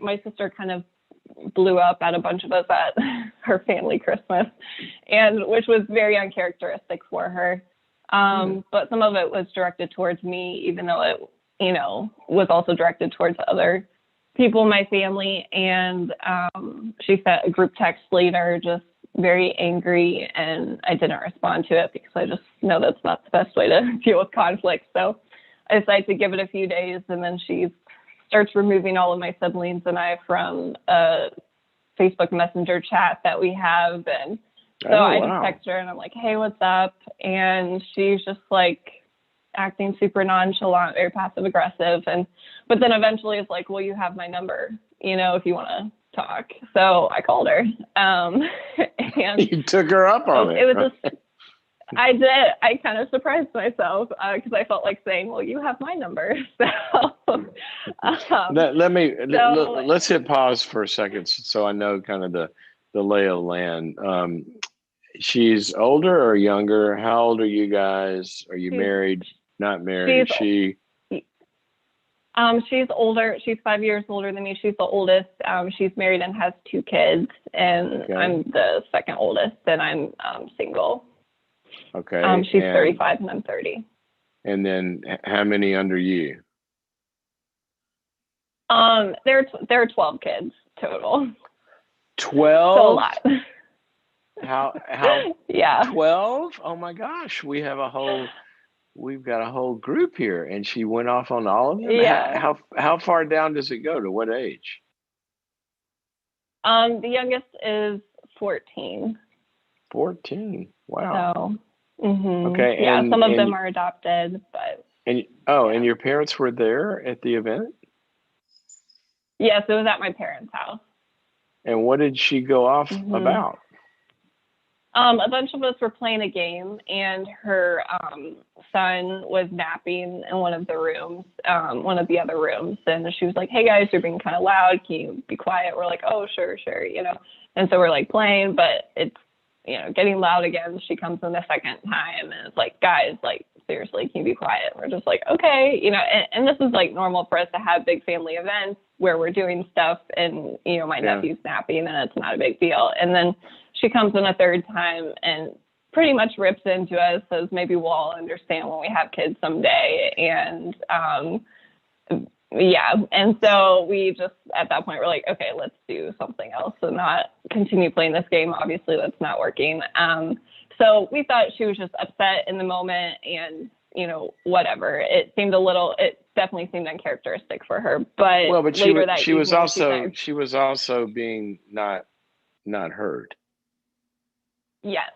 my sister kind of blew up at a bunch of us at her family Christmas, and which was very uncharacteristic for her. But some of it was directed towards me, even though it, was also directed towards other people in my family. And she sent a group text later, just very angry, and I didn't respond to it because I just know that's not the best way to deal with conflict. So I decided to give it a few days, and then she starts removing all of my siblings and I from a Facebook Messenger chat that we have. And so I just text her and I'm like, hey, what's up? And she's just like acting super nonchalant, very passive aggressive. But then eventually it's like, well, you have my number, if you want to talk. So I called her. And you took her up on it. It was I did. I kind of surprised myself because I felt like saying, well, you have my number. So let's hit pause for a second so I know kind of the lay of the land. She's older or younger? How old are you guys? Are you married? Not married? She's older. She's 5 years older than me. She's the oldest. She's married and has 2 kids, and I'm the second oldest, and I'm single. Okay. She's 35 and I'm 30. And then how many under you? There are 12 kids total. 12? So a lot. How yeah. 12? Oh my gosh, we've got a whole group here, and she went off on all of them. Yeah. How far down does it go? To what age? The youngest is 14. 14. Wow. So, okay. Yeah, some of them are adopted, but. And your parents were there at the event? Yes, it was at my parents' house. And what did she go off about? A bunch of us were playing a game, and her son was napping in one of the rooms, one of the other rooms. And she was like, hey, guys, you're being kind of loud. Can you be quiet? We're like, oh, sure. And so we're like playing, but it's, getting loud again. She comes in the second time, and it's like, guys, like, seriously, can you be quiet? We're just like, okay, and this is like normal for us to have big family events where we're doing stuff, and, my nephew's napping, and it's not a big deal. And then she comes in a third time and pretty much rips into us, says maybe we'll all understand when we have kids someday. And and so we just, at that point, we're like, okay, let's do something else and not continue playing this game. Obviously, that's not working. So we thought she was just upset in the moment, and, whatever. It definitely seemed uncharacteristic for her. But Well, but later that she was evening, she was also being not heard. yes,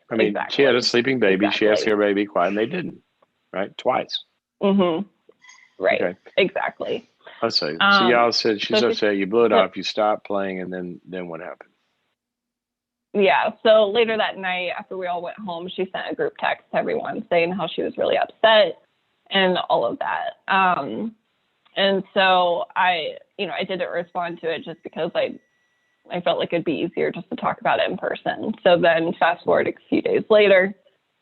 I mean, exactly. she had a sleeping baby. Exactly. She asked her baby to be quiet, and they didn't. Right, twice. Right. Okay. Exactly. I'll say. So y'all said she's so upset. You blew it off. You stopped playing, and then what happened? Yeah. So later that night, after we all went home, she sent a group text to everyone saying how she was really upset and all of that. And so I didn't respond to it just because I felt like it'd be easier just to talk about it in person. So then fast forward a few days later,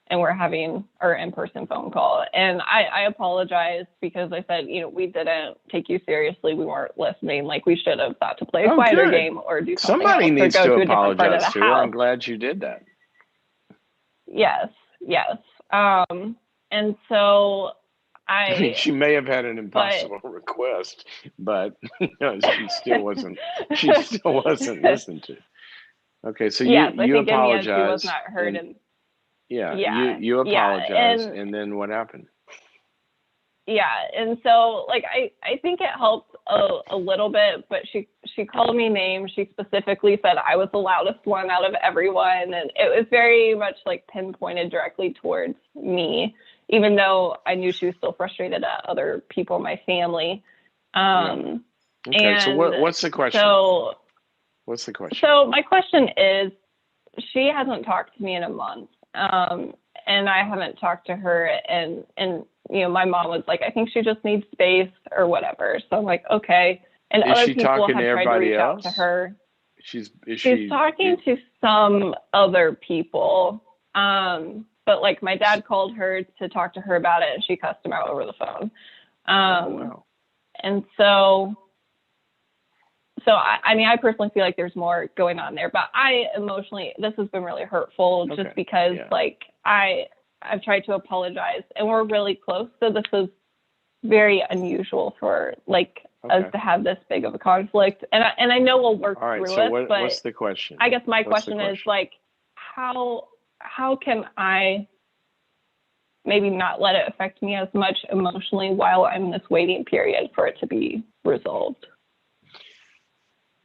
and we're having our in-person phone call. And I apologized because I said, we didn't take you seriously. We weren't listening. Like, we should have thought to play a quieter game or do something Somebody else needs or go to to a different part of apologize the to her. I'm house. glad you did that. Yes. And so I mean, she may have had an impossible request, but she still wasn't listened to. Okay, so you apologized. She was not heard. You apologized, and then what happened? Yeah, and so I think it helped a little bit, but she called me names. She specifically said I was the loudest one out of everyone, and it was very much pinpointed directly towards me, even though I knew she was still frustrated at other people in my family. Okay, so what's the question? What's the question? So my question is, she hasn't talked to me in a month, and I haven't talked to her, and my mom was like, I think she just needs space or whatever. So I'm like, okay. And is other she people talking have to tried to everybody reach else? out to her. She's talking to some other people. But my dad called her to talk to her about it, and she cussed him out over the phone. Wow. And so I personally feel like there's more going on there, but this has been really hurtful just because I've tried to apologize, and we're really close. So this is very unusual for us to have this big of a conflict. And I know we'll work through it. But what's the question? I guess my question is how can I maybe not let it affect me as much emotionally while I'm in this waiting period for it to be resolved?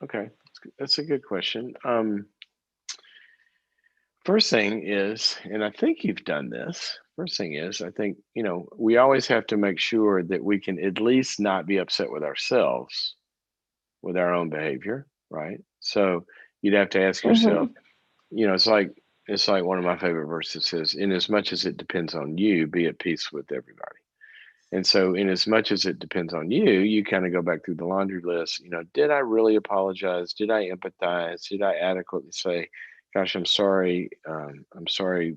Okay, that's a good question. First thing is, and I think you've done this. First thing is, I think, we always have to make sure that we can at least not be upset with ourselves with our own behavior, right? So you'd have to ask yourself, it's like one of my favorite verses says, in as much as it depends on you, be at peace with everybody. And so in as much as it depends on you, you kind of go back through the laundry list. Did I really apologize? Did I empathize? Did I adequately say, gosh, I'm sorry. I'm sorry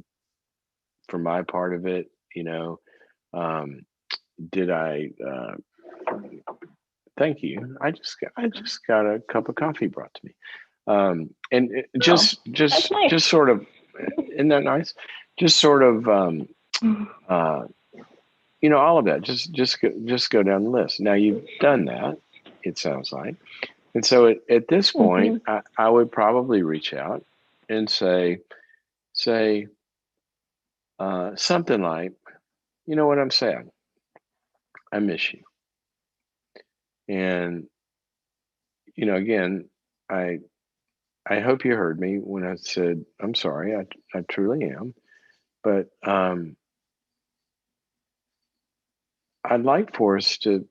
for my part of it. Did I, thank you. I just got a cup of coffee brought to me. And just sort of, isn't that nice? Just sort of, all of that. Just go down the list. Now you've done that, it sounds like, and so at this point, I would probably reach out and say something like, you know what, I'm sad. I miss you, and again, I hope you heard me when I said I'm sorry. I truly am, but I'd like for us to,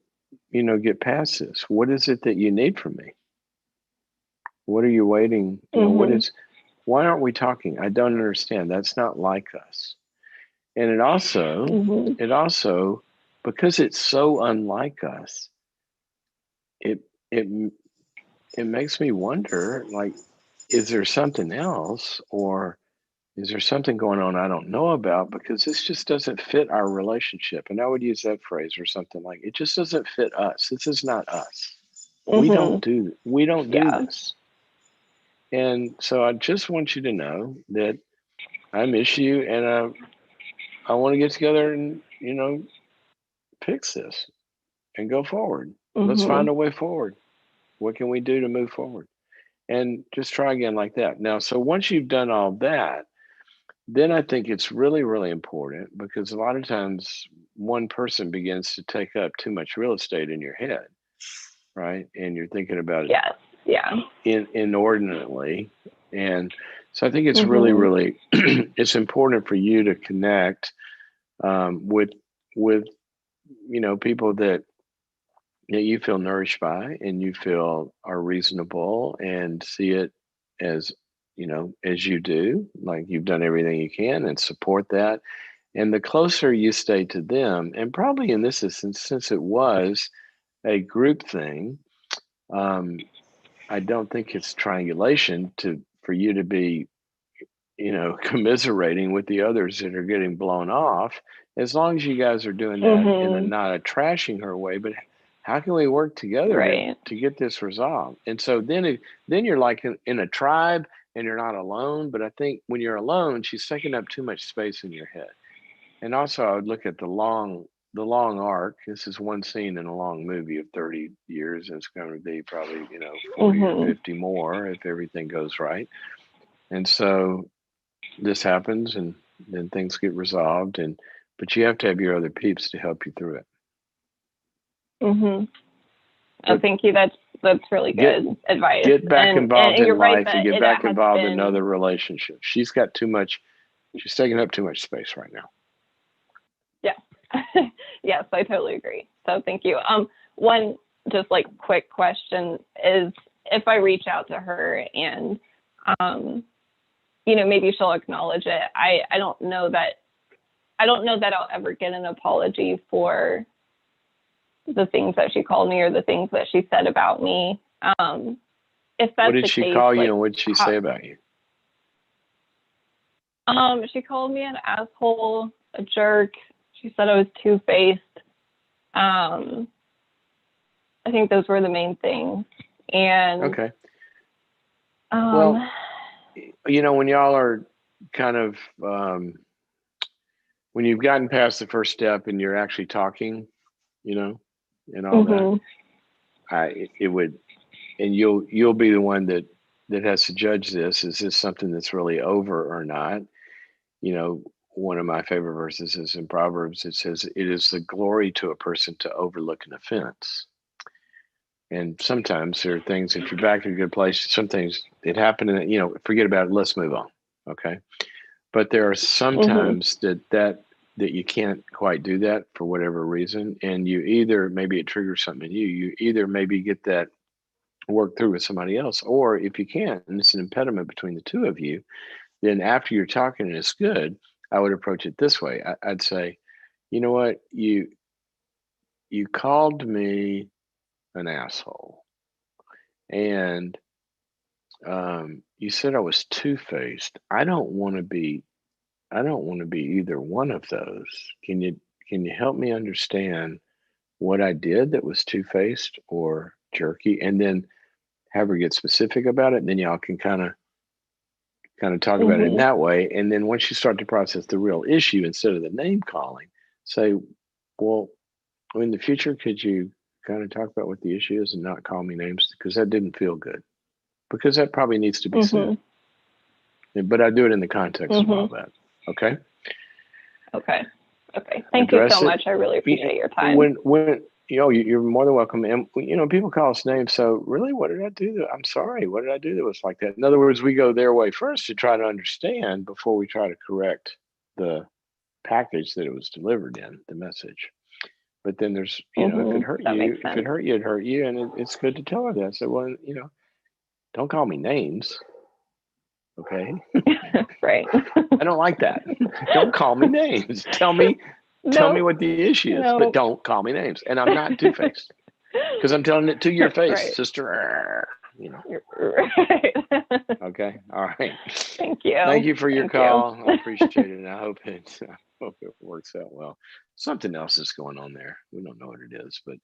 get past this. What is it that you need from me? What are you waiting? Why aren't we talking? I don't understand. That's not like us. And it also, because it's so unlike us, it makes me wonder, is there something else, or is there something going on I don't know about? Because this just doesn't fit our relationship. And I would use that phrase, or something like, it just doesn't fit us. This is not us. We don't do this. And so I just want you to know that I miss you, and I want to get together and, fix this and go forward. Let's find a way forward. What can we do to move forward? And just try again like that. Now, so once you've done all that, then I think it's really, really important, because a lot of times one person begins to take up too much real estate in your head, right? And you're thinking about it Yes. Yeah. inordinately. And so I think it's really, Mhm. really, it's important for you to connect with, with, people that you feel nourished by and you feel are reasonable, and see it as, as you do, like you've done everything you can, and support that. And the closer you stay to them, and probably in this instance, since it was a group thing, um, I don't think it's triangulation for you to be, commiserating with the others that are getting blown off. As long as you guys are doing that in a Mhm. not a trashing her way, but how can we work together to Right. to get this resolved? And so then you're like in a tribe, and you're not alone. But I think when you're alone, she's taking up too much space in your head. And also, I would look at the long arc. This is one scene in a long movie of 30 years, and it's going to be probably 40 or Mhm. 50 more if everything goes right. And so this happens, and then things get resolved, and but you have to have your other peeps to help you through it. Mhm. Oh, But thank you. That's really get good advice. get back And involved you're in right life, and that get it back has involved in been. other relationships. She's taking up too much space right now. Yeah. Yes, I totally agree. So thank you. One just like quick question is, if I reach out to her and um, maybe she'll acknowledge it. I don't know that I'll ever get an apology for the things that she called me or the things that she said about me. If What that's did the she case, call you, like, and what did she say about you? she called me an asshole, a jerk. She said I was two-faced. Um, I think those were the main things. And Okay. um, Well, when y'all are kind of when you've gotten past the first step and you're actually talking, and all that, mhm, it would, and you'll be the one that has to judge this. Is this something that's really over or not? One of my favorite verses is in Proverbs. It says, "It is the glory to a person to overlook an offense." And sometimes there are things, if you're back in a good place, some things it happened, and forget about it. Let's move on. Okay. But there are mhm, sometimes that you can't quite do that for whatever reason, and you either, maybe it triggers something in you either maybe get that worked through with somebody else, or if you can't, and it's an impediment between the two of you, then after you're talking and it's good, I would approach it this way. I'd say, you know what, you called me an asshole, and you said I was two-faced. I don't want to be either one of those. Can you help me understand what I did that was two-faced or jerky? And then have her get specific about it, and then y'all can kind of talk about it in mhm. that way. And then once you start to process the real issue instead of the name calling, say, well, in the future, could you kind of talk about what the issue is and not call me names? Because that didn't feel good. Because that probably needs to be said. Mhm. But I do it in the context of all Mhm. that. Okay. Okay. Okay. Thank you so Address it. much. I really Yeah, appreciate your time. when you're more than welcome. And people call us names. So really, what did I do? I'm sorry. What did I do that was like that? In other words, we go their way first to try to understand before we try to correct the package that it was delivered in, the message. But then there's, if it Mhm. hurt That you, makes if it sense. hurt you, it hurt you, and it's good to tell her that. So, well, don't call me names, okay? Right. I don't like that. Don't call me names. Tell me No. what the issue is, but No. don't call me names. And I'm not two faced because I'm telling it to your face, Right. sister. You're right. Okay. All right. Thank Thank you. you for your Thank you. call. I appreciate it. And I hope it works out well. Something else is going on there. We don't know what it is, but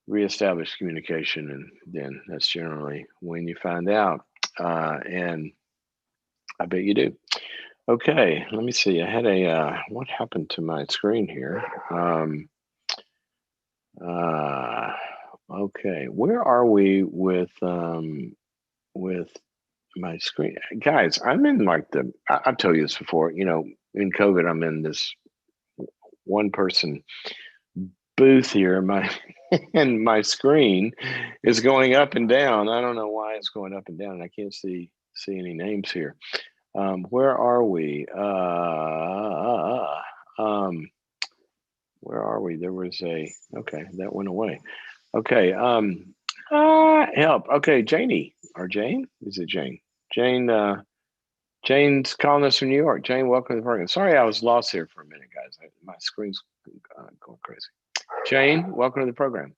reestablish communication, and then that's generally when you find out. And I bet you do. Okay, let me see. I had what happened to my screen here? Uh, okay, where are we with my screen, guys. I'm in like I've told you this before. In COVID, I'm in this one person booth here. My and my screen is going up and down. I don't know why it's going up and down. I can't see any names here. Where are we? Where are we? There was okay, that went away. Okay. Help. Okay, Janie or Jane? Is it Jane? Jane's calling us from New York. Jane, welcome to the program. Sorry, I was lost here for a minute, guys. My screen's going crazy. Jane, welcome to the program.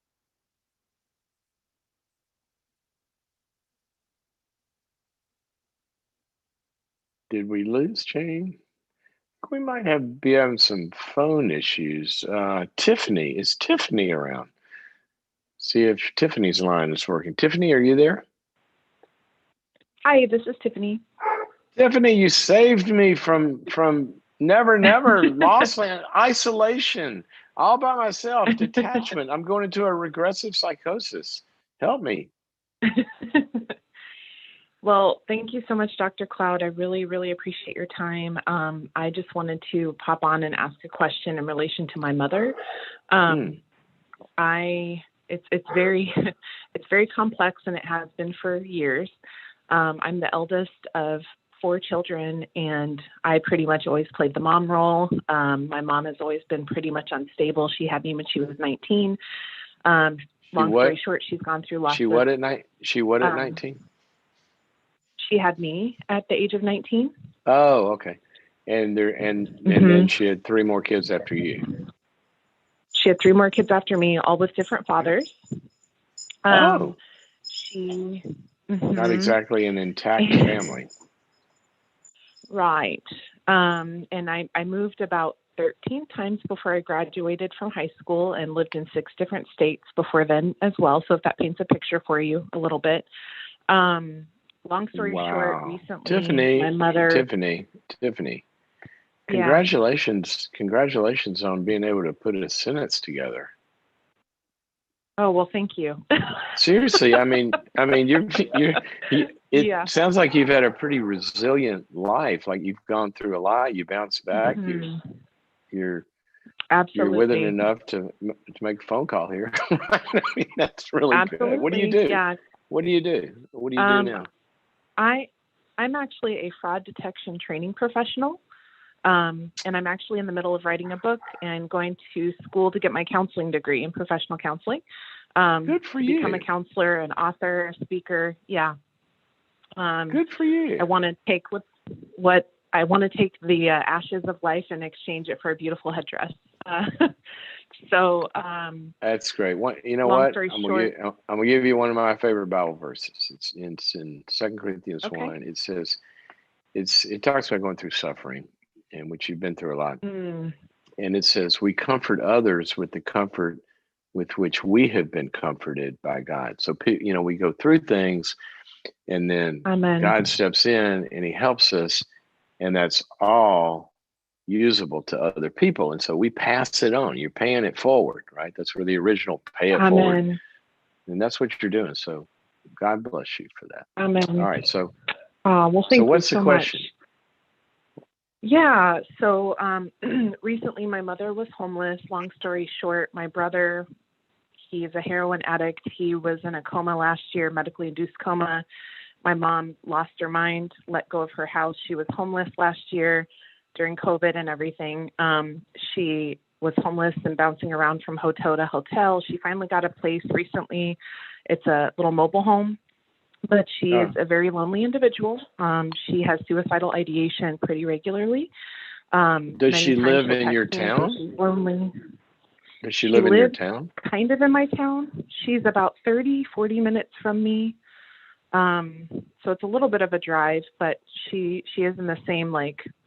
Did we lose Jane? We might be having some phone issues. Tiffany, is Tiffany around? See if Tiffany's line is working. Tiffany, are you there? Hi, this is Tiffany. Tiffany, you saved me from never lost isolation, all by myself, detachment. I'm going into a regressive psychosis. Help me. Well, thank you so much, Dr. Cloud. I really, really appreciate your time. I just wanted to pop on and ask a question in relation to my mother. It's very it's very complex, and it has been for years. I'm the eldest of 4 children, and I pretty much always played the mom role. My mom has always been pretty much unstable. She had me when she was 19. Long story short, she's gone through lots. She what at 19? She had me at the age of 19. Oh, okay. And then she had 3 more kids after you. She had 3 more kids after me, all with different fathers. Not exactly an intact family. Right. And I moved about 13 times before I graduated from high school, and lived in 6 different states before then as well. So if that paints a picture for you a little bit. Long story short, recently my mother... Tiffany. Congratulations on being able to put a sentence together. Oh, well, thank you. Seriously, I mean, it sounds like you've had a pretty resilient life. Like you've gone through a lot, you bounced back, you're with it enough to make a phone call here. I mean, that's really good. What do you do? Yeah. What do you do? What do you do now? I'm actually a fraud detection training professional. And I'm actually in the middle of writing a book and going to school to get my counseling degree in professional counseling. Good for you. Become a counselor, an author, a speaker. Yeah. Good for you. I want to take I want to take the ashes of life and exchange it for a beautiful headdress. That's great. You know long what? Story I'm short, gonna give you one of my favorite Bible verses. It's in 2 Corinthians 1. It says, it talks about going through suffering, in which you've been through a lot. And it says, we comfort others with the comfort with which we have been comforted by God. So, we go through things, and then Amen. God steps in and he helps us, and that's all usable to other people. And so we pass it on. You're paying it forward, right? That's where the original pay it Amen. forward. And that's what you're doing. So God bless you for that. Amen. All right. So, well, thank you what's so the question? much. Yeah. So recently my mother was homeless. Long story short, my brother, he's a heroin addict. He was in a coma last year, medically induced coma. My mom lost her mind, let go of her house. She was homeless last year during COVID and everything. She was homeless and bouncing around from hotel to hotel. She finally got a place recently. It's a little mobile home. But she is a very lonely individual. She has suicidal ideation pretty regularly. Does she live in your town? She's lonely. Does she live in your town? Kind of in my town. She's about 30, 40 minutes from me. So it's a little bit of a drive, but she is in the same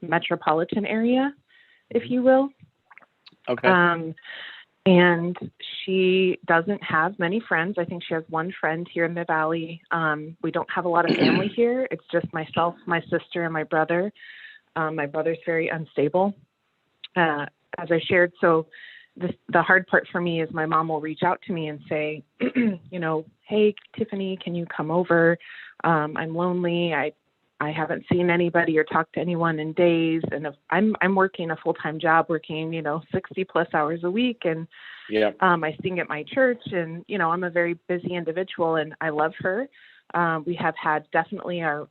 metropolitan area, if you will. Okay. And she doesn't have many friends. I think she has one friend here in the Valley. We don't have a lot of family here. It's just myself, my sister, and my brother. My brother's very unstable, as I shared. So the hard part for me is my mom will reach out to me and say, hey, Tiffany, can you come over? I'm lonely. I haven't seen anybody or talked to anyone in days. And if I'm working a full-time job, working, 60 plus hours a week. And I sing at my church, and, I'm a very busy individual, and I love her. We have had definitely our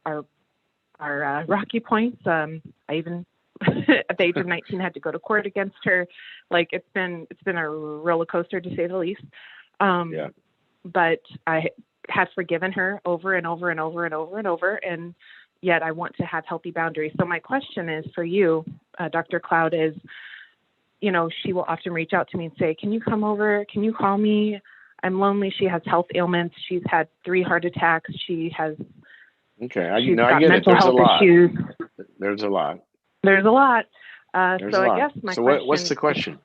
rocky points. I even at the age of 19 had to go to court against her. Like it's been a roller coaster, to say the least. But I have forgiven her over and over and over and over and over. And yet I want to have healthy boundaries. So my question is for you, Dr. Cloud, is, she will often reach out to me and say, can you come over? Can you call me? I'm lonely. She has health ailments. She's had 3 heart attacks. She has I get it. Mental health issues. There's a lot. There's a lot. I guess my question. What's the question?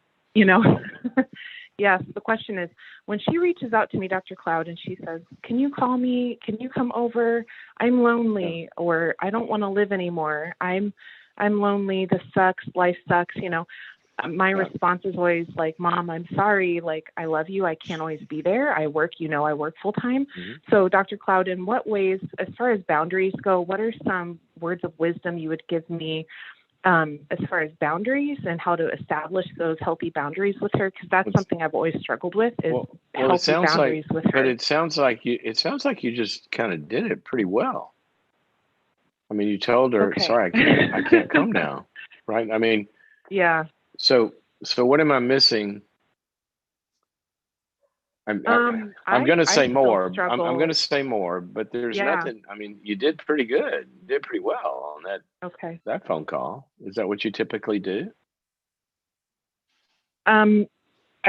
Yes, the question is, when she reaches out to me, Dr. Cloud, and she says, can you call me? Can you come over? I'm lonely, or I don't want to live anymore. I'm lonely. This sucks. Life sucks. My response is always like, Mom, I'm sorry. Like, I love you. I can't always be there. I work full time. Mm-hmm. So Dr. Cloud, in what ways, as far as boundaries go, what are some words of wisdom you would give me as far as boundaries and how to establish those healthy boundaries with her? Because that's something I've always struggled with, is healthy boundaries with her. But it sounds like you just kind of did it pretty well. I mean, you told her, sorry, I can't come now. Right. I mean, yeah. So what am I missing? I'm going to say more. I'm going to say more, but there's nothing. I mean, you did pretty good. You did pretty well on that. That phone call. Is that what you typically do? I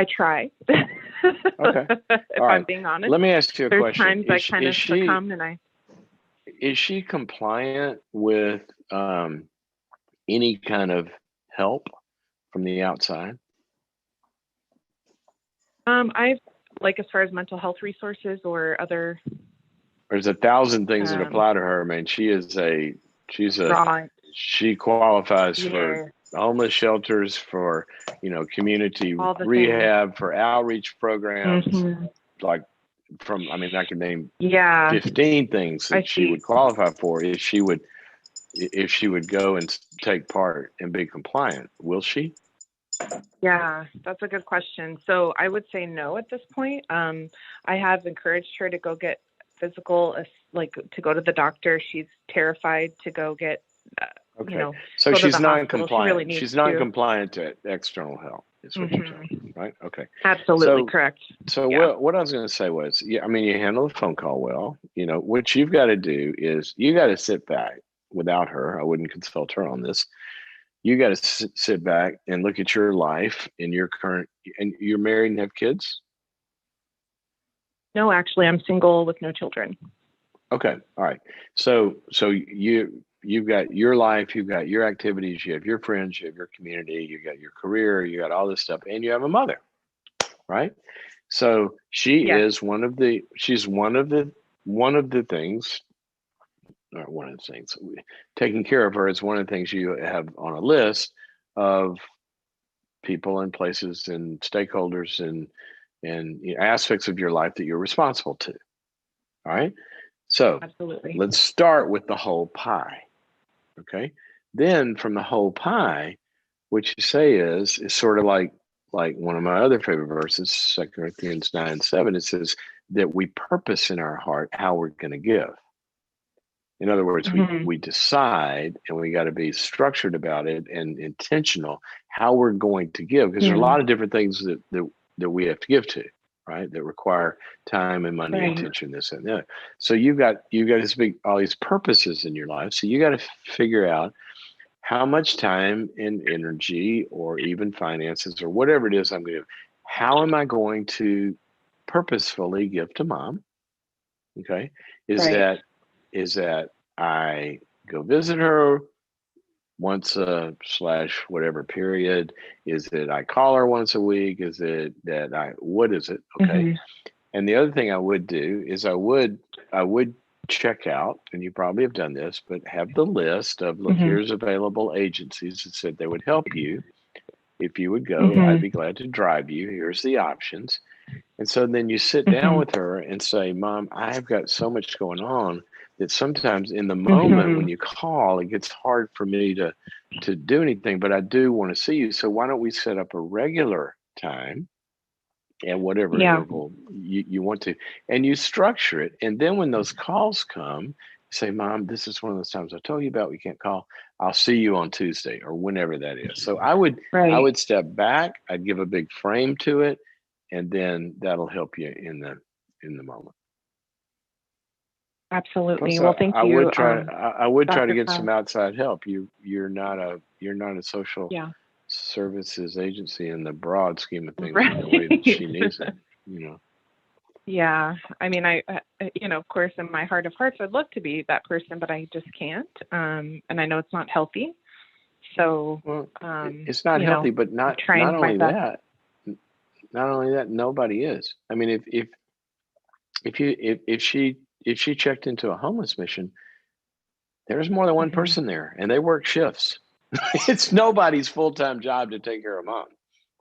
try. Okay. If I'm being honest. Let me ask you a question. There's times I kind of succumb, and is she compliant with any kind of help from the outside? As far as mental health resources or other. There's 1,000 things that apply to her. I mean, she qualifies for homeless shelters, for, community rehab, for outreach programs. Mm-hmm. Like I can name 15 things that she would qualify for if she would go and take part and be compliant. Will she? Yeah, that's a good question. So I would say no at this point. I have encouraged her to go get physical, to go to the doctor. She's terrified to go get, so she's non-compliant. She's non-compliant to external help, is what you're telling me, right? Okay. Absolutely correct. So what I was going to say was, you handle the phone call well. What you've got to do is you got to sit back without her. I wouldn't consult her on this. You got to sit back and look at your life and and you're married and have kids? No, actually, I'm single with no children. Okay. All right. So you've got your life, you've got your activities, you have your friends, you have your community, you got your career, you got all this stuff, and you have a mother, right? So she's one of the things. One of the things, taking care of her is one of the things you have on a list of people and places and stakeholders and aspects of your life that you're responsible to. All right. So absolutely. Let's start with the whole pie. Okay. Then from the whole pie, what you say is sort of like one of my other favorite verses, 2 Corinthians 9:7. It says that we purpose in our heart how we're going to give. In other words, we decide, and we got to be structured about it and intentional how we're going to give, because there are a lot of different things that we have to give to, right? That require time and money, attention, this and that. So you've got to speak all these purposes in your life. So you got to figure out how much time and energy, or even finances, or whatever it is I'm going to do. How am I going to purposefully give to Mom? Okay, is that I go visit her once a / whatever period? Is it I call her once a week? Is it that what is it? Okay. And the other thing I would do is I would check out, and you probably have done this, but have the list of, look, here's available agencies that said they would help you. If you would go, I'd be glad to drive you. Here's the options. And so then you sit down with her and say, Mom, I've got so much going on that sometimes in the moment when you call, it gets hard for me to do anything, but I do want to see you. So why don't we set up a regular time at whatever interval you want to, and you structure it. And then when those calls come, you say, Mom, this is one of those times I told you about, we can't call. I'll see you on Tuesday or whenever that is. So I would step back, I'd give a big frame to it, and then that'll help you in the moment. Absolutely. Plus, Well, thank I you. would try to get Dr. some outside help. You're not a social Yeah. services agency in the broad scheme of things Right. in the way that she needs it, Yeah. I mean, I of course, in my heart of hearts, I'd love to be that person, but I just can't. And I know it's not healthy. So, it's not healthy, but not only that, nobody is. I mean, if she checked into a homeless mission, there's more than one person there, and they work shifts. It's nobody's full-time job to take care of Mom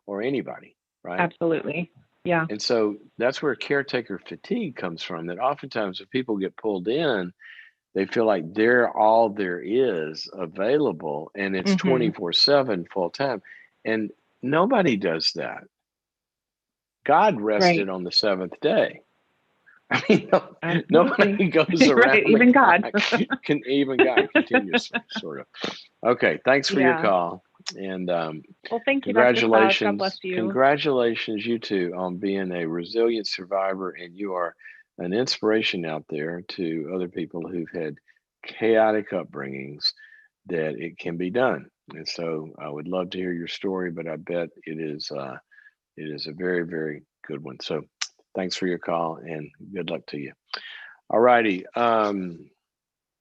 or anybody, right? Absolutely. Yeah. And so that's where caretaker fatigue comes from, that oftentimes if people get pulled in, they feel like they're all there is available, and it's 24/7 full-time. And nobody does that. God rested on the seventh day. I mean, nobody goes around. Right. Even God. Even God continuously, sort of. Okay, thanks for your call. And well, thank you, Dr. Cloud. God bless you. Congratulations, you two, on being a resilient survivor. And you are an inspiration out there to other people who've had chaotic upbringings, that it can be done. And so I would love to hear your story, but I bet it is a very, very good one. So thanks for your call and good luck to you. All righty.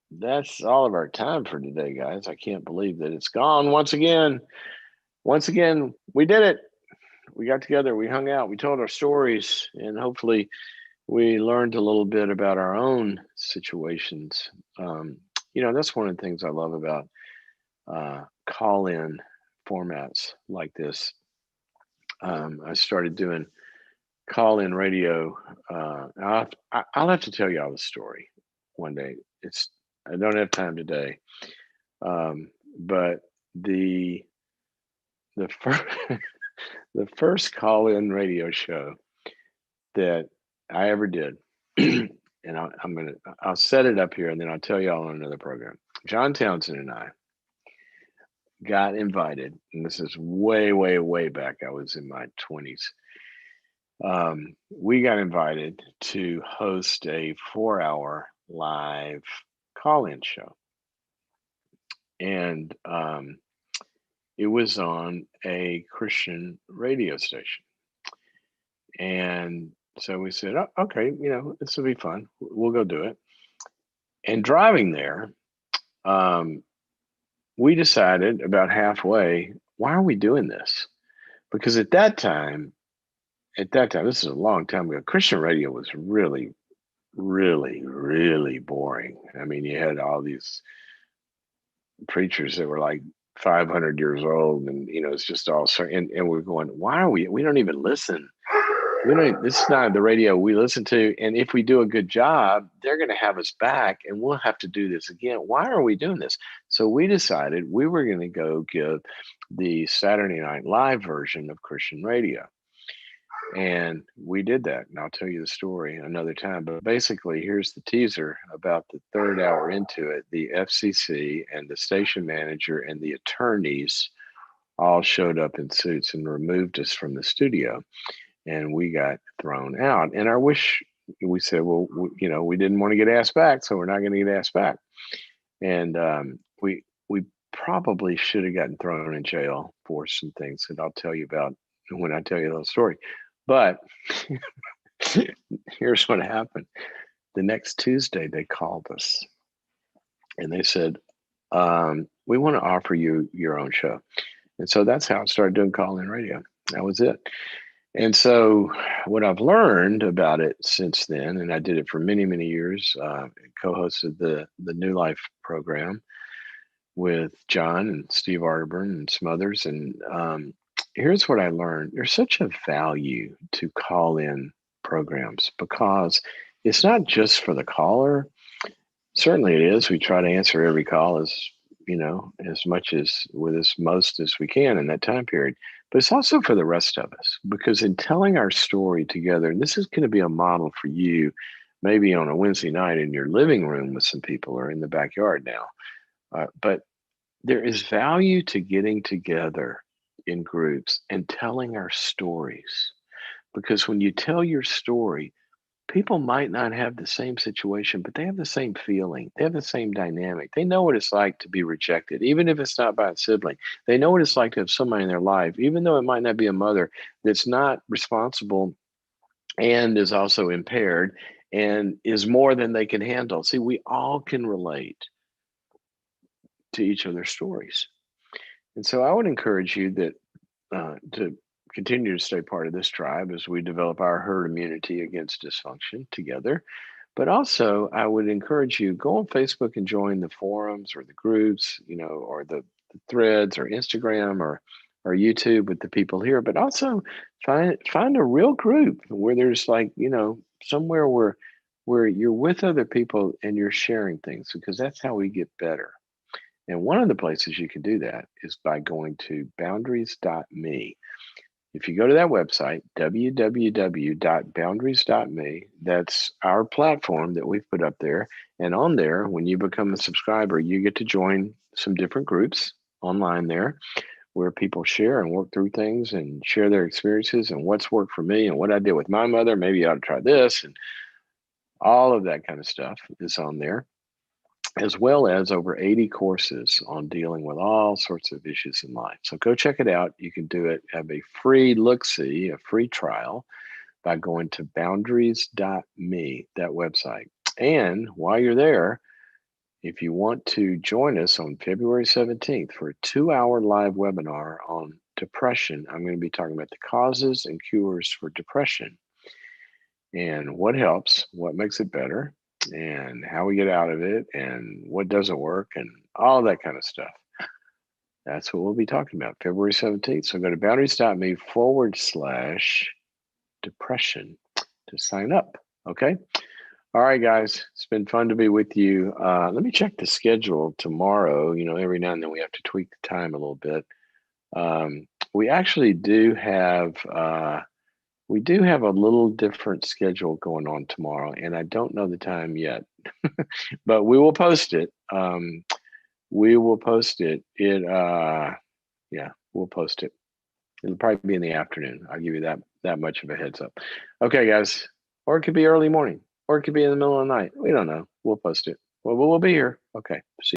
That's all of our time for today, guys. I can't believe that it's gone once again. Once again, we did it. We got together, we hung out, we told our stories, and hopefully we learned a little bit about our own situations. That's one of the things I love about call-in formats like this. I started doing call-in radio. I'll have to tell y'all the story one day. I don't have time today, but the first the first call-in radio show that I ever did, and I'll set it up here, and then I'll tell y'all on another program. John Townsend and I got invited, and this is way, way, way back. I was in my 20s. We got invited to host a 4-hour live call-in show, and it was on a Christian radio station. And so we said, oh, okay, this will be fun. We'll go do it. And driving there, we decided about halfway, why are we doing this? Because at that time, this is a long time ago, Christian radio was really, really, really boring. I mean, you had all these preachers that were like 500 years old, and it's just all and we're going, why are we don't even listen. This is not the radio we listen to, and if we do a good job, they're going to have us back and we'll have to do this again. Why are we doing this? So we decided we were going to go give the Saturday Night Live version of Christian radio. And we did that, and I'll tell you the story another time. But basically, here's the teaser. About the third hour into it, the FCC and the station manager and the attorneys all showed up in suits and removed us from the studio, and we got thrown out. And we said, well, we didn't want to get asked back, so we're not going to get asked back. And we probably should have gotten thrown in jail for some things that I'll tell you about when I tell you the story. But here's what happened. The next Tuesday, they called us and they said, we want to offer you your own show. And so that's how I started doing call-in radio. That was it. And so what I've learned about it since then, and I did it for many, many years, co-hosted the New Life program with John and Steve Arterburn and some others. And here's what I learned. There's such a value to call in programs because it's not just for the caller. Certainly it is. We try to answer every call as much with as most as we can in that time period. But it's also for the rest of us, because in telling our story together, and this is going to be a model for you, maybe on a Wednesday night in your living room with some people or in the backyard now. But there is value to getting together in groups and telling our stories, because when you tell your story, people might not have the same situation, but they have the same feeling. They have the same dynamic. They know what it's like to be rejected, even if it's not by a sibling. They know what it's like to have somebody in their life, even though it might not be a mother, that's not responsible and is also impaired and is more than they can handle. See, we all can relate to each other's stories. And so I would encourage you that to continue to stay part of this tribe as we develop our herd immunity against dysfunction together. But also, I would encourage you, go on Facebook and join the forums or the groups, or the threads or Instagram or YouTube with the people here. But also find a real group where there's somewhere where you're with other people and you're sharing things, because that's how we get better. And one of the places you can do that is by going to boundaries.me. If you go to that website, www.boundaries.me, that's our platform that we've put up there. And on there, when you become a subscriber, you get to join some different groups online there where people share and work through things and share their experiences and what's worked for me and what I did with my mother. Maybe you ought to try this, and all of that kind of stuff is on there, as well as over 80 courses on dealing with all sorts of issues in life. So go check it out. You can do it, have a free look-see, a free trial by going to boundaries.me, that website. And while you're there, if you want to join us on February 17th for a 2-hour live webinar on depression, I'm going to be talking about the causes and cures for depression and what helps, what makes it better, and how we get out of it, and what doesn't work, and all that kind of stuff. That's what we'll be talking about February 17th. So go to boundaries.me/depression to sign up. Okay. All right, guys. It's been fun to be with you. Let me check the schedule tomorrow. Every now and then we have to tweak the time a little bit. We actually do have a little different schedule going on tomorrow, and I don't know the time yet, but we will post it. We'll post it. We'll post it. It'll probably be in the afternoon. I'll give you that much of a heads up. Okay, guys. Or it could be early morning, or it could be in the middle of the night. We don't know. We'll post it. Well, we'll be here. Okay. See